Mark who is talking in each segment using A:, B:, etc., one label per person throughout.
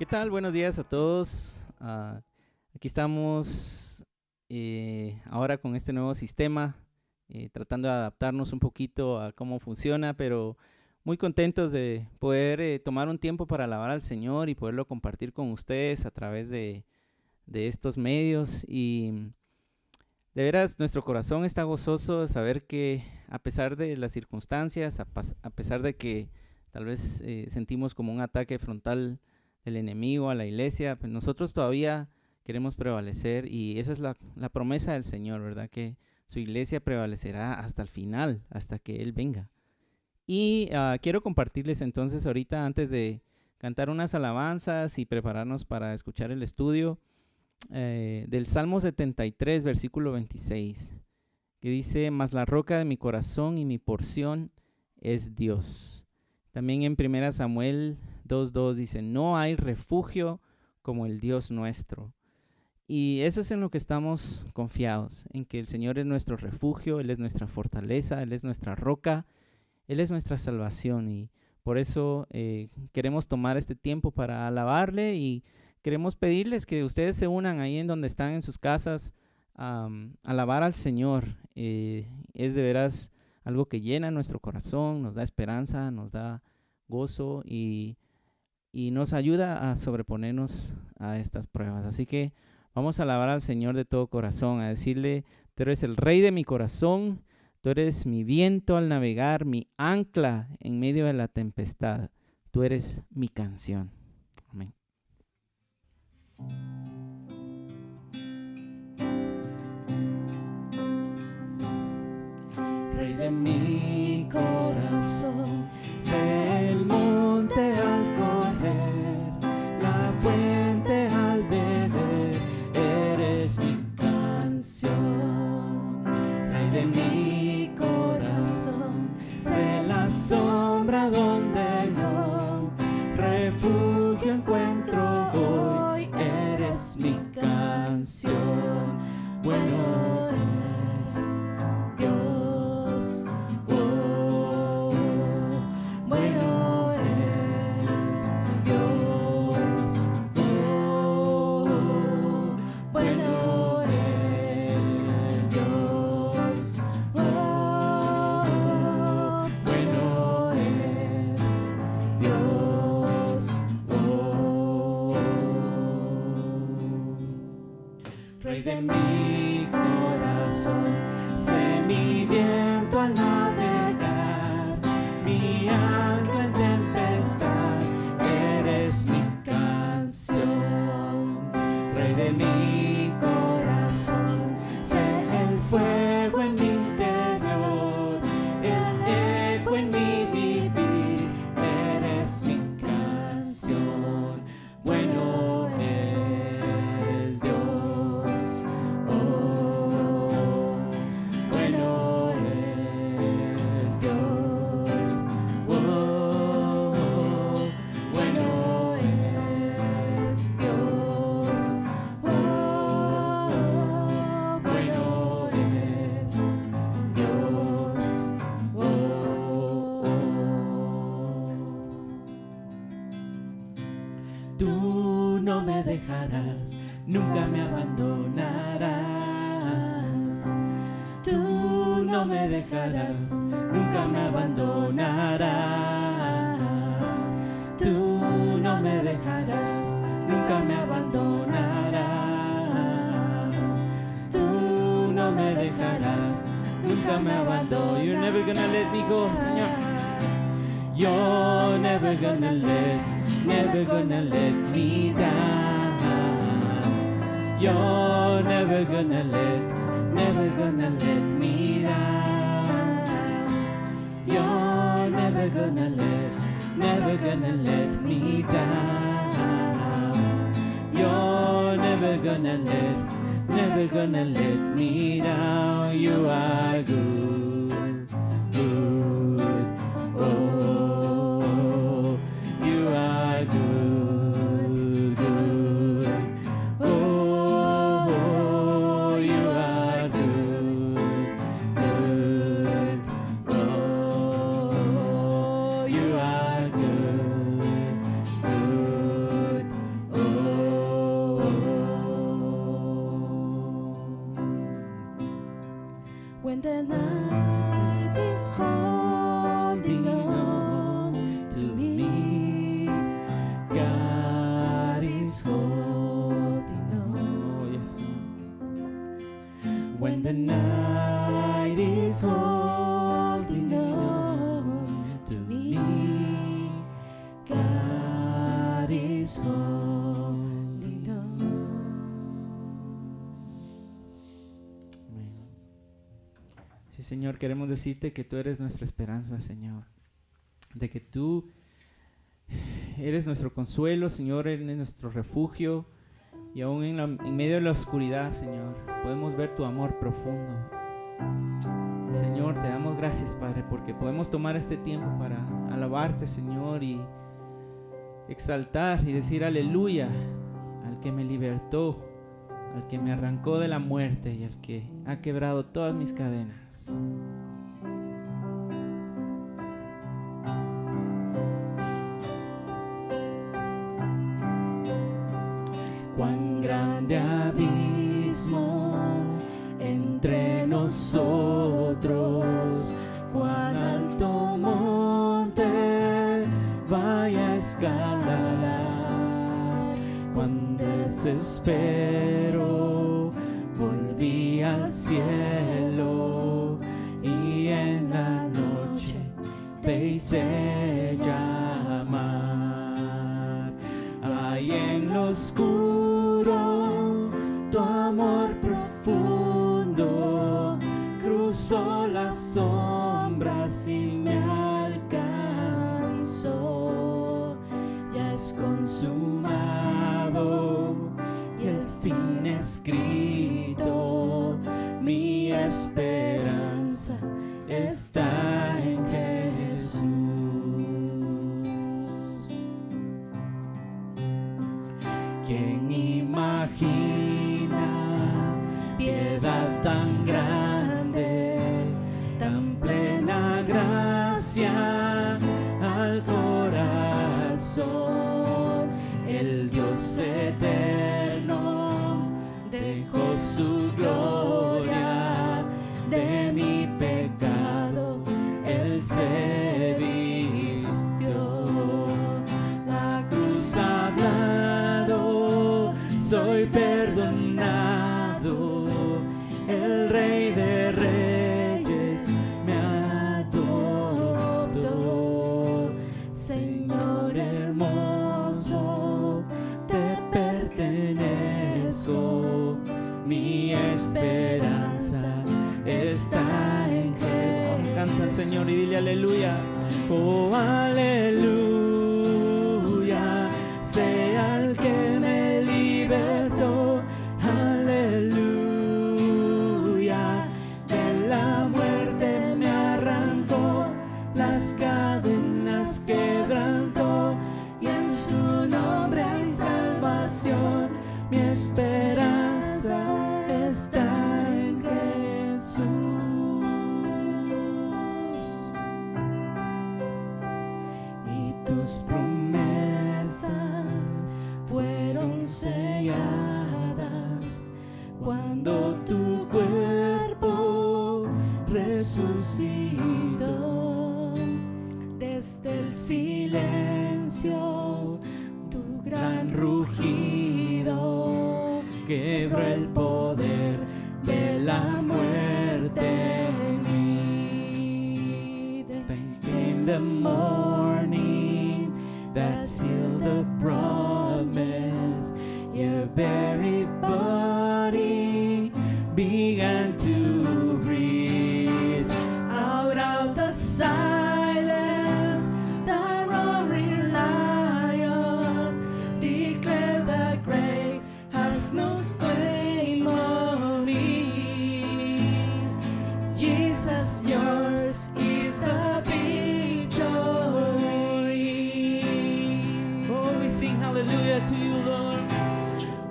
A: ¿Qué tal? Buenos días a todos. Aquí estamos ahora con este nuevo sistema, tratando de adaptarnos un poquito a cómo funciona, pero muy contentos de poder tomar un tiempo para alabar al Señor y poderlo compartir con ustedes a través de estos medios. Y de veras, nuestro corazón está gozoso de saber que a pesar de las circunstancias, a pesar de que tal vez sentimos como un ataque frontal del enemigo a la iglesia, pues nosotros todavía queremos prevalecer, y esa es la promesa del Señor, ¿verdad? Que su iglesia prevalecerá hasta el final, hasta que Él venga. Y quiero compartirles entonces ahorita, antes de cantar unas alabanzas y prepararnos para escuchar el estudio, del Salmo 73, versículo 26, que dice: mas la roca de mi corazón y mi porción es Dios. También en 1 Samuel 2:2 dice: no hay refugio como el Dios nuestro. Y eso es en lo que estamos confiados, en que el Señor es nuestro refugio, Él es nuestra fortaleza, Él es nuestra roca, Él es nuestra salvación. Y por eso queremos tomar este tiempo para alabarle, y queremos pedirles que ustedes se unan ahí en donde están en sus casas a alabar al Señor. Es de veras algo que llena nuestro corazón, nos da esperanza, nos da gozo y nos ayuda a sobreponernos a estas pruebas. Así que vamos a alabar al Señor de todo corazón, a decirle: tú eres el Rey de mi corazón, tú eres mi viento al navegar, mi ancla en medio de la tempestad, tú eres mi canción. Amén.
B: Rey de mi corazón, sé el monte al correr, la fuente al beber, eres mi canción. Rey de mi corazón, sé la sombra donde yo refugio encuentro hoy, eres mi canción. Bueno es Dios, oh, bueno es Dios, oh, bueno es Dios, oh, bueno es Dios, oh. Rey de mi corazón, sé mi viento al navegar, mi ancla en tempestad, eres mi canción. Rey de mi corazón, sé el fuego en mi interior, el eco en mi vivir, eres mi canción. Bueno es Dios, oh, bueno es Dios, oh, bueno es Dios, oh, bueno es Dios, oh. Tú no me dejarás, nunca me abandonarás. Tú no me dejarás, nunca me abandonarás. Tú no me dejarás, nunca me abandonarás. Tú no me dejarás, nunca me abandonarás. You're never gonna let me go, Señor. You're never gonna let me down. You're never gonna let me down. You're never gonna let me down. You're never gonna let me down. You are good, good, oh, you are good, good, oh, you are good, good, oh, you are good, good, When the night is holding on to me, God is holding on.
A: Yes.
B: When the night is holding on to me, God is holding on.
A: Amén. Sí, Señor, queremos decirte que tú eres nuestra esperanza, Señor. De que tú eres nuestro consuelo, Señor, eres nuestro refugio. Y aún en medio de la oscuridad, Señor, podemos ver tu amor profundo. Señor, te damos gracias, Padre, porque podemos tomar este tiempo para alabarte, Señor, y exaltar y decir aleluya al que me libertó, al que me arrancó de la muerte y al que ha quebrado todas mis cadenas.
B: Cuán grande abismo entre nosotros, cuán alto monte vaya a escalar. Cuán desespero volví al cielo y en la noche te hice llamar. Ahí en lo oscuro tu amor profundo cruzó las sombras y me alcanzó. Ya es consumado y el fin escrito, mi esperanza está en Jesús. ¿Quién imagina piedad tan grande, tan plena gracia al corazón? El Dios eterno dejó su gloria, de mi pecado Él se vistió. La cruz ha hablado, soy perdonado, el Rey de Reyes me adoptó. Señor hermoso, te pertenezco, mi esperanza está en Jesús.
A: Canta al Señor y dile aleluya.
B: Oh, aleluya, sea el que me libertó. Aleluya, de la muerte me arrancó, las cadenas quebrantó, y en su nombre hay salvación. Mi esperanza está en Jesús. Y tus promesas fueron selladas cuando tu cuerpo resucitó. Desde el silencio tu gran rugido quebró el poder de la muerte en mí. Then came the morning that sealed the promise. Your very body began to breathe. Out of the silence, the roaring lion declared the grave has no claim on me. Jesus, yours is the victory.
A: Oh, we sing hallelujah to you, Lord.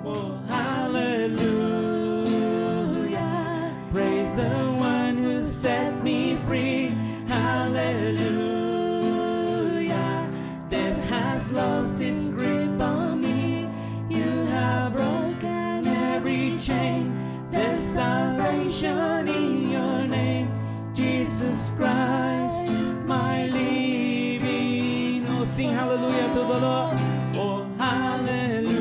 B: Oh, hallelujah, praise the one who set me free. Hallelujah, death has lost its grip on me. You have broken every chain, there's salvation in your name.
A: Jesus Christ, my living. Oh, sing hallelujah to the Lord. Oh, hallelujah.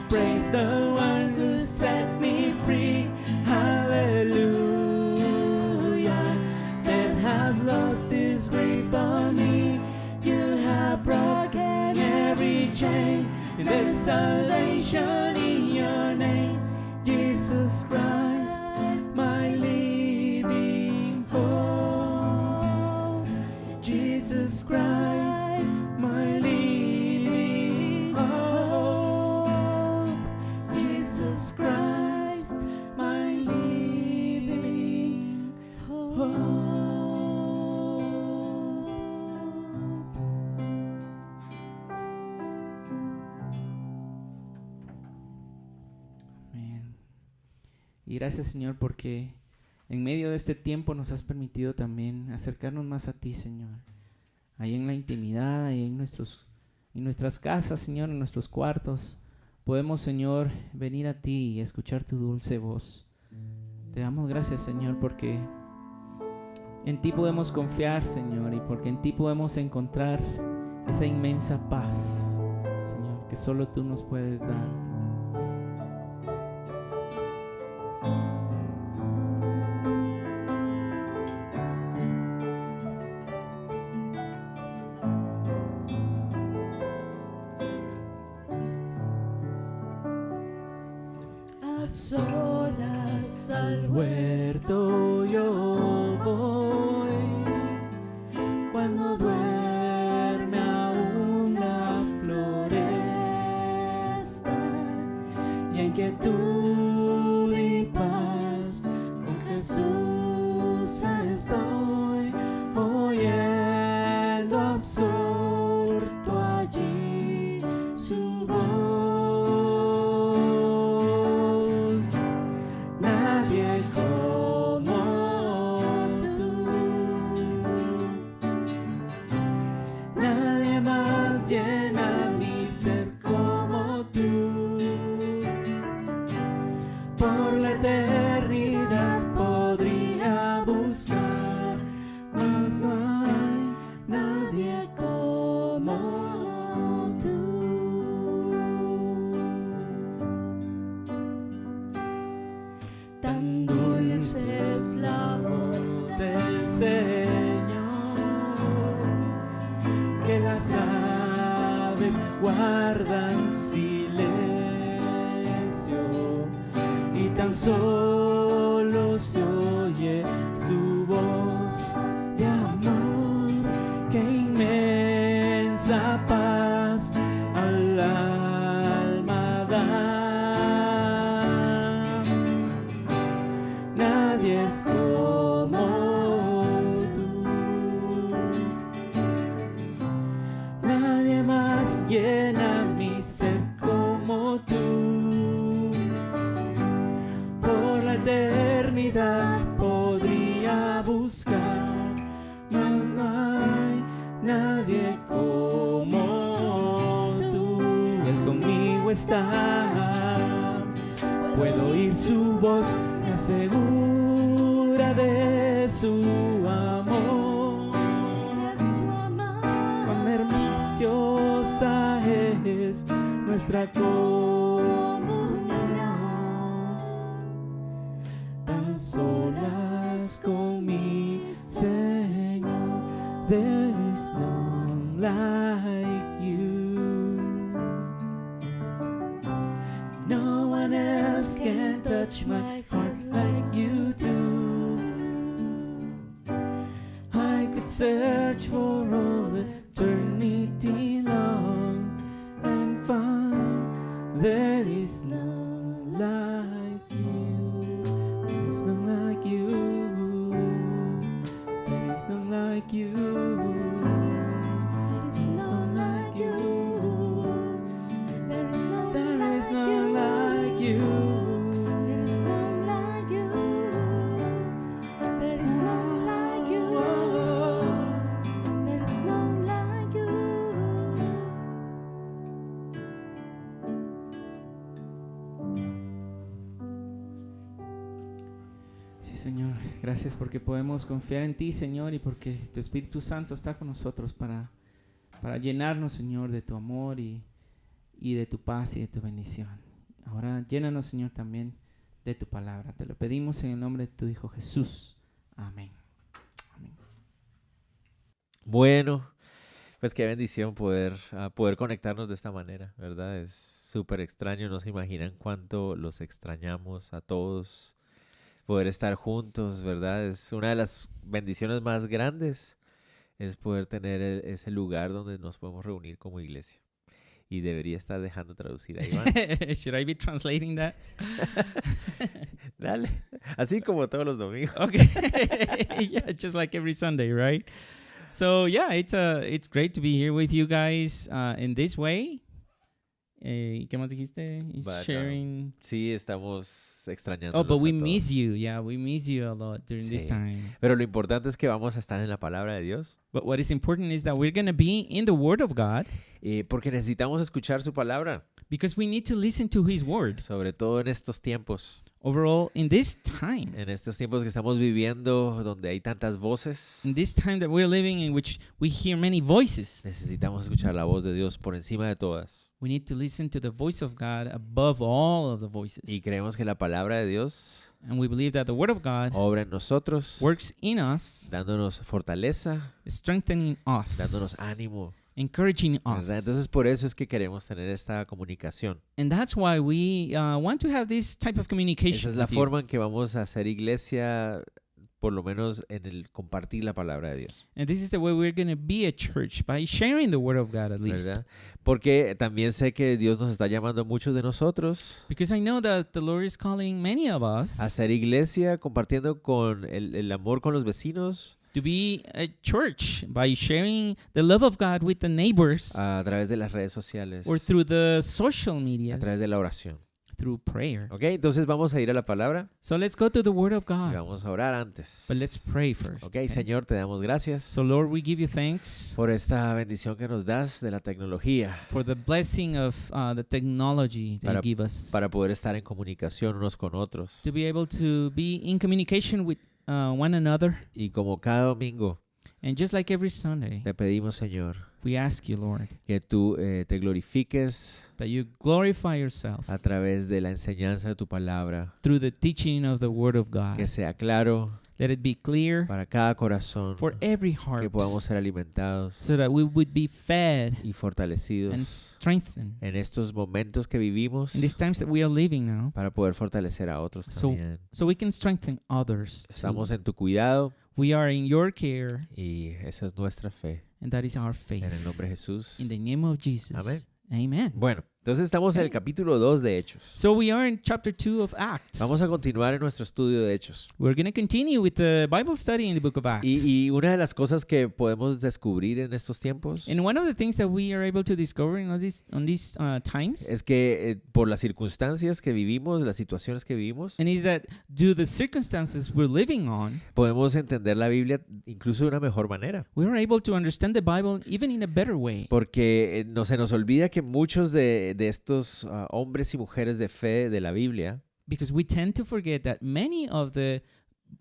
A: Praise the one who set me free. Hallelujah. That has lost his grace on me. You have broken every chain. There's salvation in your name, Jesus Christ, my living hope. Jesus Christ, my living hope. Jesus Christ, my living hope. Y gracias, Señor, porque en medio de este tiempo nos has permitido también acercarnos más a ti, Señor. Ahí en la intimidad, ahí en nuestras casas, Señor, en nuestros cuartos, podemos, Señor, venir a ti y escuchar tu dulce voz. Te damos gracias, Señor, porque en ti podemos confiar, Señor, y porque en ti podemos encontrar esa inmensa paz, Señor, que solo tú nos puedes dar.
B: Solas al huerto yo voy, cuando duerme aún la floresta, y en quietud y paz con Jesús estoy, oyendo absorto allí su voz. Llena mi ser como tú, por la eternidad podría buscar, mas no hay nadie como tú. Tan dulce es la voz del Señor, que las guardan silencio, y tan solo se oye su voz de amor, que inmensa paz al alma da. Nadie es como tú, nadie más llena mi ser como tú. Por la eternidad podría buscar, mas no hay nadie como tú. Él conmigo está, puedo oír su voz, me asegura de su amor. Cuán hermosa es nuestra comunión, tan solas con mi Señor. There is none like you. No one else can touch my heart like you do. I could search for all eternity long and find there is none like you. There is none like you. There is none like you. There is none like you. There is none like you. There is none like you. There is none like you.
A: Señor, gracias porque podemos confiar en ti, Señor, y porque tu Espíritu Santo está con nosotros para llenarnos, Señor, de tu amor y de tu paz y de tu bendición. Ahora llénanos, Señor, también de tu palabra. Te lo pedimos en el nombre de tu Hijo Jesús. Amén. Amén.
C: Bueno, pues qué bendición poder conectarnos de esta manera, ¿verdad? Es súper extraño, no se imaginan cuánto los extrañamos a todos. Poder estar juntos, ¿verdad? Es una de las bendiciones más grandes, es poder tener ese lugar donde nos podemos reunir como iglesia. Y debería estar dejando traducir a Iván.
A: Should I be translating that?
C: Dale, así como todos los domingos.
A: Okay. Yeah, just like every Sunday, right? So yeah, it's great to be here with you guys in this way. ¿Qué más dijiste?
C: But,
A: Sharing.
C: Sí, estamos extrañando.
A: Oh, but we miss you. Yeah, we miss you a lot during this
C: Sí.
A: time.
C: Pero lo importante es que vamos a estar en la palabra de Dios.
A: But what is important is that we're going to be in the Word of God
C: Porque necesitamos escuchar su palabra,
A: because we need to listen to His Word.
C: sobre todo en estos tiempos.
A: Overall, in this time,
C: En estos tiempos que estamos viviendo, donde hay tantas voces,
A: in this time that we're living in which we hear many voices,
C: necesitamos escuchar la voz de Dios por encima de todas.
A: we need to listen to the voice of God above all of the voices.
C: Y creemos que la palabra de Dios
A: And we believe that the Word of God
C: obra en nosotros,
A: works in us,
C: dándonos fortaleza,
A: strengthening us,
C: dándonos ánimo,
A: encouraging
C: ¿verdad?
A: us.
C: Entonces por eso es que queremos tener esta comunicación.
A: And that's why we want to have this type of communication.
C: Esa es la
A: with you.
C: forma en que vamos a hacer iglesia, por lo menos en el compartir la palabra de Dios,
A: And this is the way we're going to be a church, by sharing the Word of God at least.
C: ¿verdad? Porque también sé que Dios nos está llamando a muchos de nosotros
A: Because I know that the Lord is calling many of us
C: a hacer iglesia, compartiendo con el amor con los vecinos,
A: to be a church by sharing the love of God with the neighbors
C: a través de las redes sociales,
A: or through the social
C: a
A: media,
C: través de la oración.
A: through prayer.
C: ¿Ok? Entonces vamos a ir a la palabra
A: So let's go to the Word of
C: y
A: God.
C: vamos a orar antes.
A: But let's pray first.
C: Ok,
A: okay?
C: Señor, te damos gracias
A: So Lord, we give you thanks
C: por esta bendición que nos das de la tecnología
A: for the blessing of the technology that you give us.
C: para poder estar en comunicación unos con otros.
A: To be able to be in communication with one another.
C: Y como cada domingo
A: And just like every Sunday,
C: te pedimos, Señor,
A: we ask you, Lord,
C: que tú te glorifiques
A: that you glorify yourself
C: a través de la enseñanza de tu palabra,
A: through the teaching of the Word of God.
C: que sea claro
A: Let it be clear
C: para cada corazón,
A: for every
C: que
A: heart
C: podamos ser alimentados
A: so that we would be fed
C: y
A: and
C: fortalecidos
A: strengthened
C: en estos momentos que vivimos
A: in these times that we are living now,
C: para poder fortalecer a otros también.
A: so we can strengthen others. too.
C: Estamos en tu cuidado
A: We are in your care,
C: y esa es nuestra fe.
A: and that is our faith.
C: En el nombre de Jesús.
A: In the name of Jesus.
C: Amén.
A: Amen.
C: Bueno, entonces estamos en el capítulo 2 de Hechos.
A: So we are in chapter 2 of Acts.
C: Vamos a continuar en nuestro estudio de Hechos.
A: We're going to continue with the Bible study in the book of Acts.
C: Y una de las cosas que podemos descubrir en estos tiempos
A: And one of the things that we are able to discover in these times
C: es que por las circunstancias que vivimos, las situaciones que vivimos,
A: and is that due to the circumstances we're living on,
C: podemos entender la Biblia incluso de una mejor manera.
A: we are able to understand the Bible even in a better way.
C: Porque no se nos olvida que muchos de estos hombres y mujeres de fe de la Biblia
A: Because we tend to forget that many of the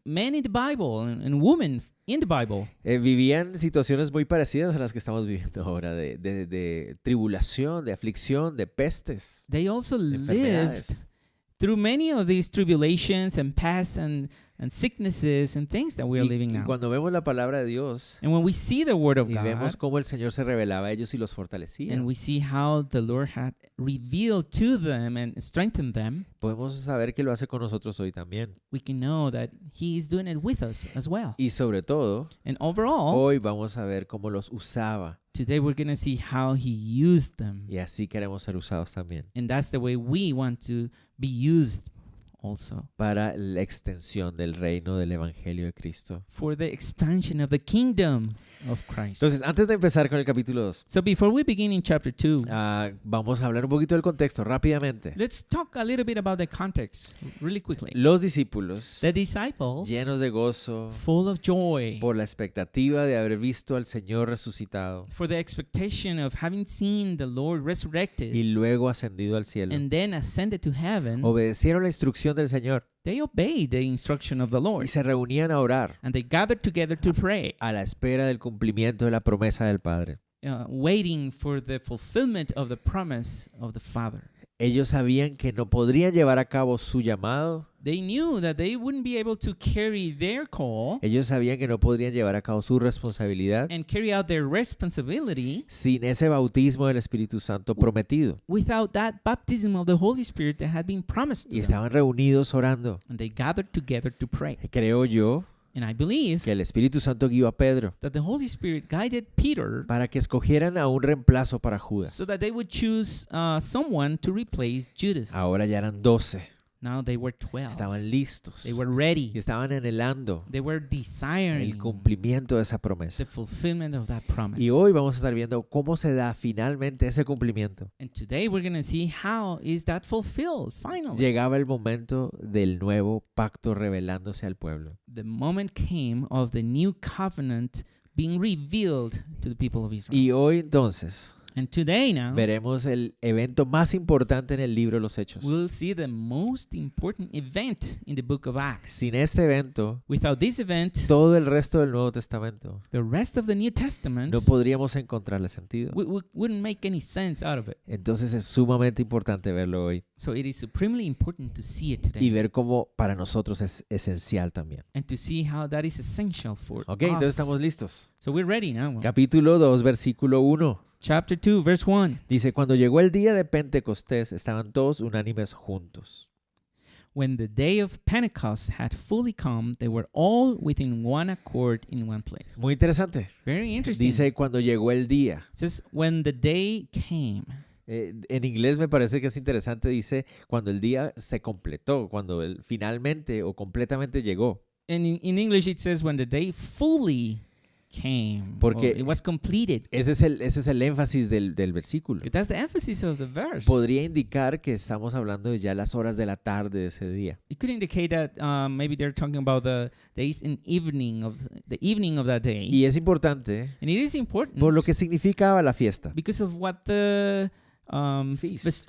A: men in the Bible and women in the Bible,
C: vivían situaciones muy parecidas a las que estamos viviendo ahora, de tribulación, de aflicción, de pestes,
A: they also
C: de
A: lived
C: enfermedades.
A: through many of these tribulations and pests and sicknesses and things that we are living
C: Y
A: now.
C: cuando vemos la palabra de Dios
A: And when we see the Word of
C: y vemos
A: God,
C: cómo el Señor se revelaba a ellos y los fortalecía,
A: and we see how the Lord had revealed to them and strengthened them,
C: podemos saber que lo hace con nosotros hoy también.
A: we can know that He is doing it with us as well.
C: Y sobre todo,
A: And overall,
C: hoy vamos a ver cómo los usaba
A: today we're going to see how He used them.
C: y así queremos ser usados también
A: And that's the way we want to be used also,
C: para la extensión del reino del Evangelio de Cristo.
A: for the expansion of the kingdom of Christ.
C: Entonces, antes de empezar con el capítulo 2,
A: So before we begin in chapter 2,
C: vamos a hablar un poquito del contexto rápidamente.
A: let's talk a little bit about the context really quickly.
C: Los discípulos,
A: The disciples,
C: llenos de gozo
A: full of joy,
C: por la expectativa de haber visto al Señor resucitado
A: for the expectation of having seen the Lord resurrected
C: y luego ascendido al cielo,
A: and then ascended to heaven,
C: obedecieron la instrucción del Señor
A: they obeyed the instruction of the
C: y
A: Lord.
C: se reunían a orar
A: And they gathered together to pray,
C: a la espera del cumplimiento de la promesa del Padre.
A: waiting for the fulfillment of the promise of the Father.
C: Ellos sabían que no podrían llevar a cabo su llamado.
A: They knew that they wouldn't be able to carry their call
C: Ellos sabían que no podrían llevar a cabo su responsabilidad
A: and carry out their responsibility
C: sin ese bautismo del Espíritu Santo prometido.
A: without that baptism of the Holy Spirit that had been promised to
C: Y
A: them.
C: estaban reunidos orando.
A: And they gathered together to pray.
C: Creo yo
A: And I believe
C: que el Espíritu Santo guió a Pedro
A: that the Holy Spirit guided Peter
C: para que escogieran a un reemplazo para Judas.
A: so that they would choose someone to replace Judas.
C: Ahora ya eran 12.
A: Now they were 12.
C: Estaban listos.
A: They were ready.
C: Y estaban anhelando
A: They were desiring
C: el cumplimiento de esa promesa.
A: the fulfillment of that promise.
C: Y hoy vamos a estar viendo cómo se da finalmente ese cumplimiento.
A: And today we're going to see how is that fulfilled finally.
C: Llegaba el momento del nuevo pacto revelándose al pueblo.
A: The moment came of the new covenant being revealed to the people of Israel.
C: Y hoy entonces
A: And today now,
C: veremos el evento más importante en el libro de los Hechos.
A: we'll see the most important event in the book of Acts.
C: Sin este evento,
A: Without this event,
C: todo el resto del Nuevo Testamento
A: the rest of the New Testament
C: no podríamos encontrarle sentido.
A: wouldn't make any sense out of it.
C: Entonces es sumamente importante verlo hoy
A: So it is supremely important to see it
C: y
A: today
C: ver cómo para nosotros es esencial también.
A: and to see how that is essential for
C: Ok, entonces
A: us.
C: estamos listos.
A: So we're ready now.
C: Capítulo 2, versículo 1.
A: Chapter 2, verse 1.
C: Dice, cuando llegó el día de Pentecostés, estaban todos unánimes juntos.
A: When the day of Pentecost had fully come, they were all within one accord in one place.
C: Muy interesante.
A: Very interesting.
C: Dice, cuando llegó el día.
A: It says, when the day came.
C: En inglés me parece que es interesante, dice, cuando el día se completó, cuando él finalmente o completamente llegó.
A: And in English it says, when the day fully came.
C: Porque
A: or it was completed.
C: Ese es el énfasis del versículo.
A: That's the emphasis of the verse.
C: Podría indicar que estamos hablando de ya las horas de la tarde de ese día.
A: It could indicate that maybe they're talking about the days and evening of that day.
C: Y es importante
A: And it is important
C: por lo que significaba la fiesta.
A: because of what the
C: Feast.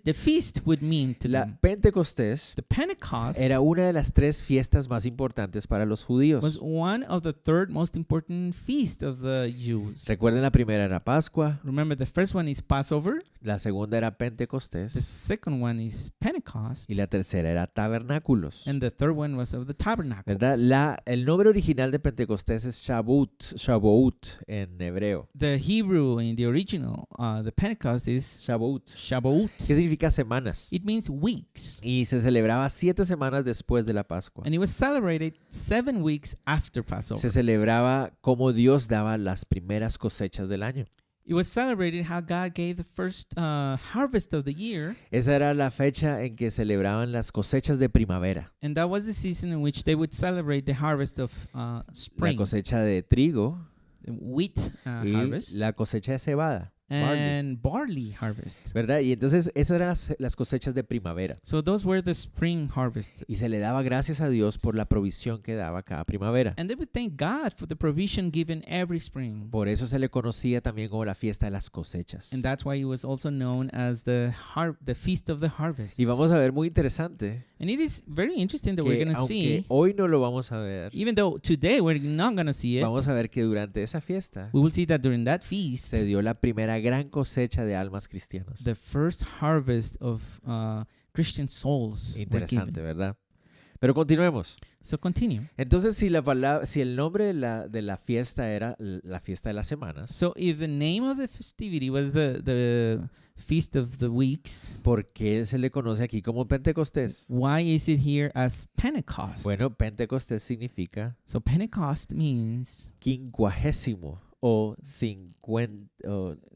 A: the feast would mean to
C: La
A: them.
C: Pentecostés
A: The Pentecost
C: era una de las 3 fiestas más importantes para los
A: was
C: judíos.
A: one of the third most important feast of the Jews.
C: Recuerden, la primera era Pascua,
A: Remember, the first one is Passover,
C: la segunda era
A: the
C: Pentecostés
A: second one is Pentecost,
C: y la tercera era Tabernáculos.
A: and the third one was of the Tabernacle.
C: ¿Verdad? El nombre original de Pentecostés es Shavuot en hebreo.
A: The Hebrew in the original, the Pentecost is
C: Shavuot.
A: Shavuot.
C: ¿Qué significa semanas?
A: It means weeks.
C: Y se celebraba 7 semanas después de la Pascua.
A: And it was celebrated 7 weeks after Passover.
C: Se celebraba cómo Dios daba las primeras cosechas del año.
A: It was celebrated how God gave the first harvest of the year.
C: Esa era la fecha en que celebraban las cosechas de primavera.
A: And that was the season in which they would celebrate the harvest of
C: La
A: spring.
C: cosecha de trigo
A: The wheat
C: y
A: harvest.
C: la cosecha de cebada. Barley.
A: And barley harvest.
C: ¿Verdad? Y entonces esas eran las cosechas de primavera.
A: So those were the spring harvests.
C: Y se le daba gracias a Dios por la provisión que daba cada primavera.
A: And they would thank God for the provision given every spring.
C: Por eso se le conocía también como la fiesta de las cosechas.
A: And that's why it was also known as the Feast of the Harvest.
C: Y vamos a ver muy interesante
A: And it is very interesting that we're
C: que
A: going to
C: aunque
A: see,
C: hoy no lo vamos a ver,
A: even though today we're not going to see it,
C: vamos a ver que durante esa fiesta
A: we will see that during that feast,
C: se dio la primera gran cosecha de almas cristianas.
A: the first harvest of Christian souls were
C: Interesante,
A: given.
C: ¿verdad? Pero continuemos.
A: So continue.
C: Entonces, si el nombre de la fiesta era la fiesta de las semanas,
A: So if the name of the festivity was the Feast of the Weeks,
C: ¿por qué se le conoce aquí como Pentecostés?
A: why is it here as Pentecost?
C: Bueno, Pentecostés significa
A: So Pentecost means
C: quincuagésimo o 50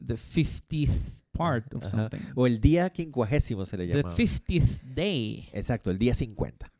A: the 50th part of
C: ajá,
A: something.
C: o el día quincuagésimo se le
A: The
C: llama.
A: 50th day,
C: Exacto, el día 50.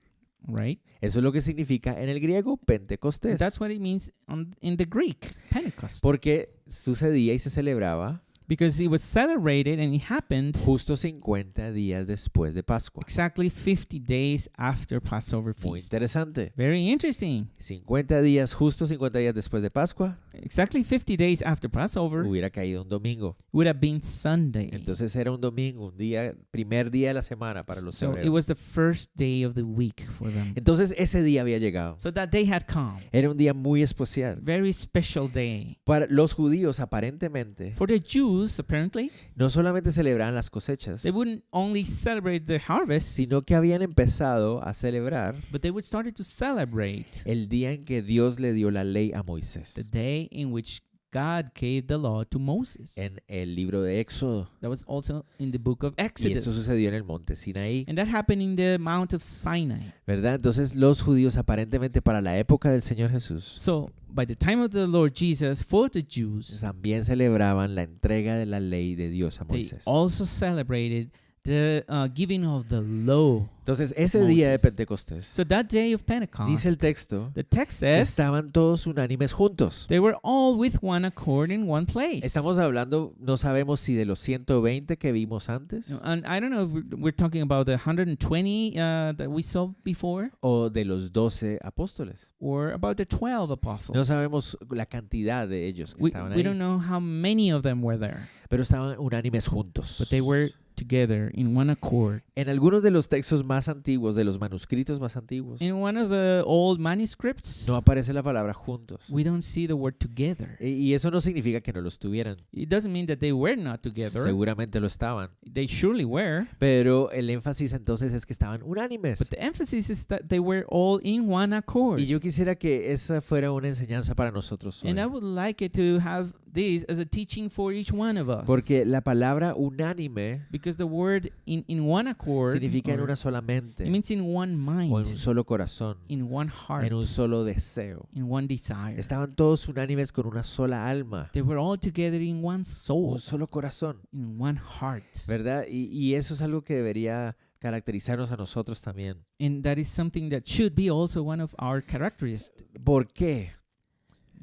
A: right?
C: Eso es lo que significa en el griego Pentecostés.
A: That's what it means in the Greek, Pentecost.
C: Porque sucedía y se celebraba
A: because it was celebrated and it happened
C: justo 50 días después de Pascua.
A: exactly 50 days after Passover
C: Muy
A: feast.
C: interesante.
A: Very interesting.
C: 50 días, justo 50 días después de Pascua,
A: Exactly 50 days after Passover
C: hubiera caído un domingo.
A: would have been Sunday.
C: Entonces era un domingo, un día, primer día de la semana para los
A: So it
C: hebreos.
A: was the first day of the week for them.
C: Entonces ese día había llegado.
A: So that day had come.
C: Era un día muy especial.
A: Very special day.
C: Para los judíos, aparentemente,
A: For the Jews, apparently,
C: no solamente celebraban las cosechas,
A: they wouldn't only celebrate the harvest,
C: sino que habían empezado a celebrar
A: but they would start to celebrate
C: el día en que Dios le dio la ley a
A: the
C: Moisés.
A: day in which God gave the law to Moses.
C: En el libro de Éxodo.
A: That was also in the book of
C: Y esto
A: Exodus.
C: sucedió en el monte Sinaí,
A: And that happened in the Mount of Sinai.
C: ¿verdad? Entonces los judíos, aparentemente para la época del Señor Jesús,
A: So by the time of the Lord Jesus, for the Jews,
C: también celebraban la entrega de la ley de Dios a
A: they
C: Moisés.
A: also celebrated the giving of the law.
C: Entonces ese día de
A: Moses.
C: Pentecostés,
A: So that day of Pentecost,
C: dice el texto,
A: the text says,
C: estaban todos unánimes juntos.
A: they were all with one accord in one place.
C: Estamos hablando, no sabemos si de los 120 que vimos antes
A: And I don't know if we're talking about the 120 that we saw before,
C: o de los 12 apóstoles.
A: or about the 12 apostles.
C: No sabemos la cantidad de ellos que
A: we,
C: estaban
A: we
C: ahí,
A: don't know how many of them were there,
C: pero estaban unánimes juntos.
A: but they were together in one accord.
C: En algunos de los textos más antiguos, de los manuscritos más antiguos,
A: In one of the old manuscripts,
C: no aparece la palabra juntos.
A: we don't see the word together.
C: Y eso no significa que no lo estuvieran.
A: It doesn't mean that they were not together.
C: Seguramente lo estaban.
A: They surely were.
C: Pero el énfasis entonces es que estaban unánimes.
A: But the emphasis is that they were all in one accord.
C: Y yo quisiera que esa fuera una enseñanza para nosotros hoy.
A: And I would like it to have this as a teaching for each one of us.
C: Porque la palabra unánime
A: Because the word in one accord
C: significa en
A: or
C: una sola
A: it
C: mente,
A: means in one
C: o en un
A: mind,
C: solo corazón,
A: in one heart,
C: en un solo deseo.
A: in one desire.
C: Estaban todos unánimes con una sola alma,
A: They were all together in one soul,
C: un solo corazón,
A: in one heart.
C: ¿verdad? Y eso es algo que debería caracterizarnos a nosotros también.
A: And that is something that should be also one of our characteristics.
C: ¿Por qué?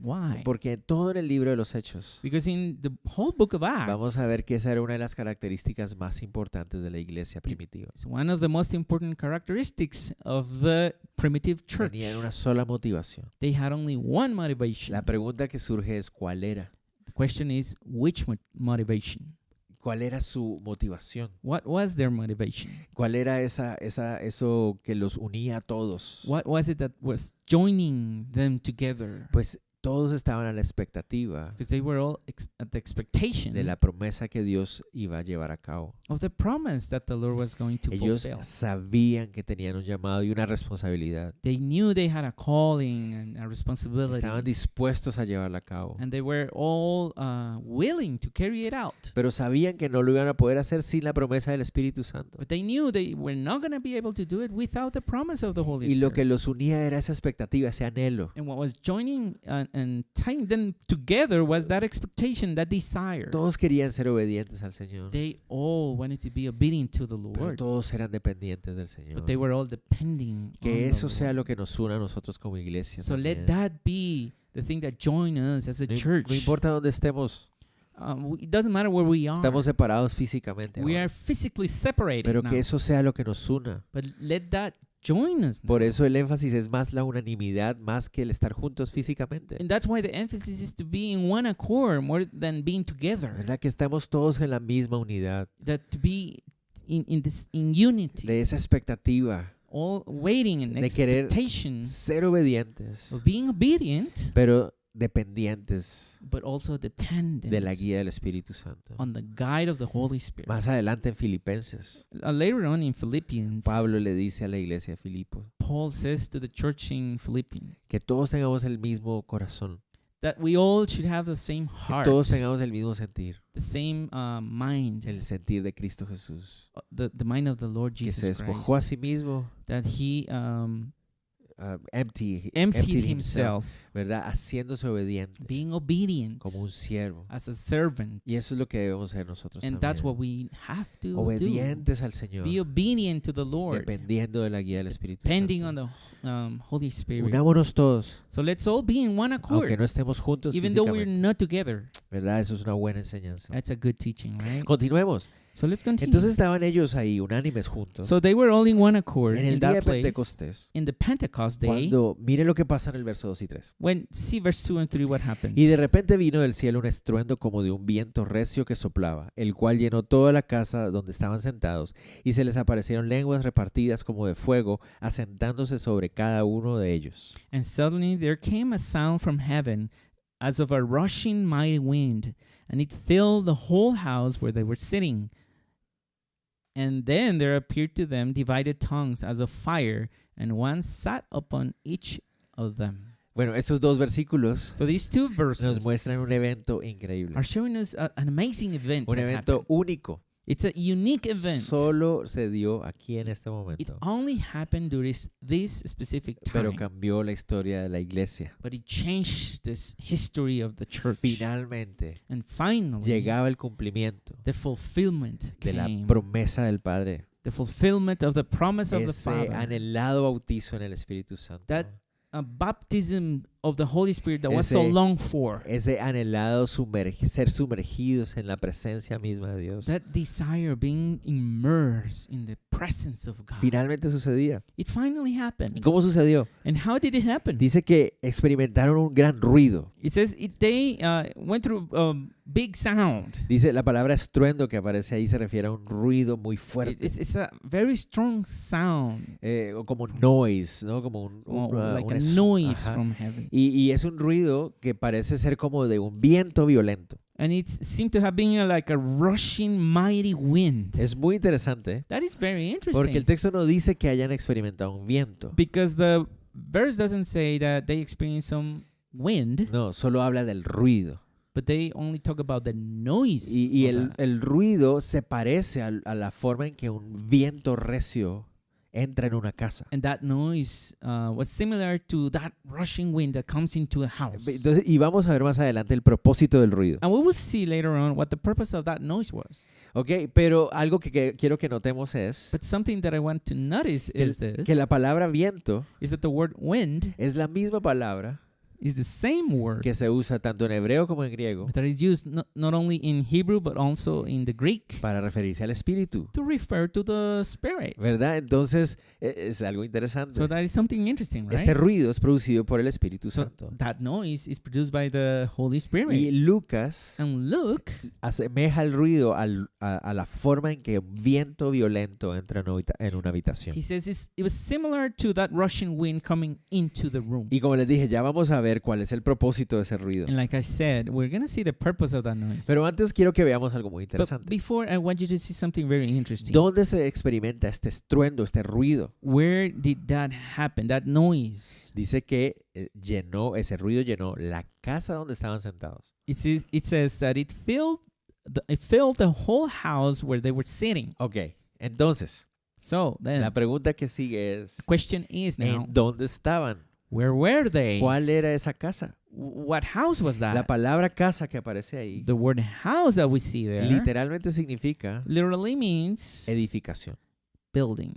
A: Why?
C: Porque todo en el libro de los Hechos
A: Because in the whole book of Acts,
C: vamos a ver que esa era una de las características más importantes de la iglesia primitiva.
A: it's one of the most important characteristics of the primitive church.
C: Tenían una sola motivación.
A: They had only one motivation.
C: La pregunta que surge es ¿cuál era?
A: The question is, which motivation?
C: ¿Cuál era su motivación?
A: What was their motivation?
C: ¿Cuál era eso que los unía a todos?
A: What was it that was joining them together?
C: Pues todos estaban a la expectativa
A: Because they were all at the expectation
C: de la promesa que Dios iba a llevar a cabo.
A: of the promise that the Lord was going to
C: Ellos
A: fulfill.
C: sabían que tenían un llamado y una responsabilidad.
A: They knew they had a calling and a
C: Estaban
A: responsibility,
C: dispuestos a llevarla a cabo.
A: and they were all willing to carry it out.
C: Pero sabían que no lo iban a poder hacer sin la promesa del Espíritu Santo.
A: But they knew they were not going to be able to do it without the promise of the Holy
C: Y lo que
A: Spirit.
C: los unía era esa expectativa, ese anhelo.
A: And what was joining and tying them together was that expectation, that desire.
C: Todos querían ser obedientes al Señor,
A: They all wanted to be obedient to the
C: pero
A: Lord,
C: todos eran dependientes del Señor.
A: but they were all depending
C: Que
A: on
C: eso
A: the
C: sea
A: Lord.
C: lo que nos una a nosotros como iglesia.
A: So let
C: también.
A: that be the thing that join us as a
C: No,
A: church.
C: no importa dónde estemos,
A: It doesn't matter where we are.
C: estamos separados físicamente,
A: We
C: ahora,
A: are physically separated
C: pero
A: now.
C: que eso sea lo que nos una.
A: But let that join us now.
C: Por eso el énfasis es más la unanimidad, más que el estar juntos físicamente.
A: And that's why the emphasis is to be in one accord more than being together.
C: ¿Verdad? Que estamos todos en la misma unidad,
A: That to be in unity,
C: de esa expectativa,
A: all waiting in
C: de querer
A: expectation
C: ser obedientes,
A: of being obedient,
C: pero dependientes
A: but also dependent
C: de la guía del Espíritu Santo.
A: on the guide of the Holy Spirit.
C: Más adelante en Filipenses,
A: Later on in Philippians,
C: Pablo le dice a la iglesia de Filipos
A: Paul says to the church in Philippians
C: que todos tengamos el mismo corazón,
A: that we all should have the same
C: que
A: heart,
C: todos tengamos el mismo sentir,
A: the same mind,
C: el sentir de Cristo Jesús,
A: the mind of the Lord
C: que se
A: Jesus
C: despojó a
A: Christ,
C: sí mismo
A: that he
C: emptied himself,
A: himself,
C: ¿verdad? Haciéndose obediente
A: being obedient
C: como un siervo.
A: as a servant.
C: Y eso es lo que debemos hacer nosotros
A: And that's what
C: también.
A: we have to do.
C: Obedientes al Señor,
A: Be obedient to the Lord,
C: dependiendo de la guía del Espíritu
A: depending on
C: Santo.
A: the Holy Spirit.
C: Unámonos todos,
A: So let's all be in one
C: aunque
A: accord,
C: no estemos juntos
A: even though we're
C: físicamente,
A: not together.
C: ¿verdad? Eso es una buena enseñanza.
A: That's a good teaching, right?
C: Continuemos.
A: So let's continue.
C: Entonces estaban ellos ahí unánimes juntos
A: So they were all in one accord
C: en
A: in
C: el día de
A: that place.
C: Pentecostés,
A: In the Pentecost day,
C: cuando miren lo que pasa en el verso 2 y 3.
A: when see verse 2 and 3, what happens?
C: Y de repente vino del cielo un estruendo como de un viento recio que soplaba, el cual llenó toda la casa donde estaban sentados, y se les aparecieron lenguas repartidas como de fuego, asentándose sobre cada uno de ellos.
A: And suddenly there came a sound from heaven as of a rushing mighty wind, and it filled the whole house where they were sitting. And then there appeared to them divided tongues as of fire, and one sat upon each of them.
C: Bueno, estos dos versículos
A: So these two verses
C: nos muestran un evento increíble,
A: are showing us an amazing event.
C: un
A: that
C: evento
A: happened.
C: único.
A: It's a unique event.
C: Solo se dio aquí en este
A: It
C: momento,
A: only happened during this specific
C: pero
A: time.
C: cambió la historia de la iglesia.
A: But it changed this history of the church.
C: Finalmente
A: And finally,
C: llegaba el cumplimiento
A: the fulfillment
C: de la
A: came.
C: promesa del Padre,
A: The fulfillment of the promise of the
C: ese
A: Father.
C: anhelado bautizo en el Espíritu Santo,
A: That a baptism of the Holy Spirit that was so
C: Ese-
A: longed for.
C: ese anhelado ser sumergidos en la presencia misma de Dios.
A: That desire being immersed in the presence of God.
C: Finalmente sucedía.
A: It finally
C: ¿Y
A: happened.
C: cómo sucedió?
A: And how did it happen?
C: Dice que experimentaron un gran ruido.
A: It says they went through big sound.
C: Dice la palabra estruendo que aparece ahí se refiere a un ruido muy fuerte,
A: It's a very strong sound,
C: o como noise, ¿no? Como
A: like a
C: es-
A: noise
C: ajá.
A: from heaven.
C: Y es un ruido que parece ser como de un viento violento.
A: And it seemed to have been like a rushing mighty wind.
C: Es muy interesante, ¿eh?
A: That is very
C: Porque el
A: interesting.
C: texto no dice que hayan experimentado un viento.
A: Because the verse doesn't say that they experienced some wind,
C: No, solo habla del ruido.
A: but they only talk about the noise.
C: Y
A: of
C: el,
A: that.
C: el ruido se parece a la forma en que un viento recio entra en una casa.
A: And that noise was similar to that rushing wind that comes into a house.
C: Entonces, y vamos a ver más adelante el propósito del ruido.
A: And we will see later on what the purpose of that noise was.
C: ¿Ok? Pero algo que quiero que notemos es
A: But something that I want to notice is this,
C: que la palabra viento
A: is that the word wind
C: es la misma palabra
A: is the same word
C: que se usa tanto en hebreo como en griego
A: that is used not only in Hebrew but also in the Greek
C: para referirse al espíritu.
A: to refer to the Spirit.
C: ¿Verdad? Entonces, es algo interesante.
A: So that is something interesting, right?
C: Este ruido es producido por el Espíritu
A: So
C: Santo.
A: that noise is produced by the Holy
C: Y
A: Spirit.
C: Lucas
A: And Luke
C: asemeja el ruido a la forma en que un viento violento entra en una habitación.
A: he says it was similar to that rushing wind coming into the room.
C: Y como les dije, ya vamos a ver cuál es el propósito de ese ruido.
A: And like I said, we're going to see the purpose of that noise.
C: Pero antes quiero que veamos algo muy
A: But
C: interesante.
A: before, I want you to see something very interesting.
C: ¿Dónde se experimenta este estruendo, este ruido?
A: Where did that happen? That noise.
C: Dice que ese ruido llenó la casa donde estaban sentados.
A: It says that it filled the whole house where they were sitting.
C: Ok, entonces,
A: So then,
C: la pregunta que sigue es,
A: the question is now,
C: ¿en dónde estaban?
A: where were they?
C: ¿Cuál era esa casa?
A: What house was that?
C: La palabra casa que aparece ahí
A: The word house that we see there
C: literalmente significa
A: literally means
C: edificación.
A: building.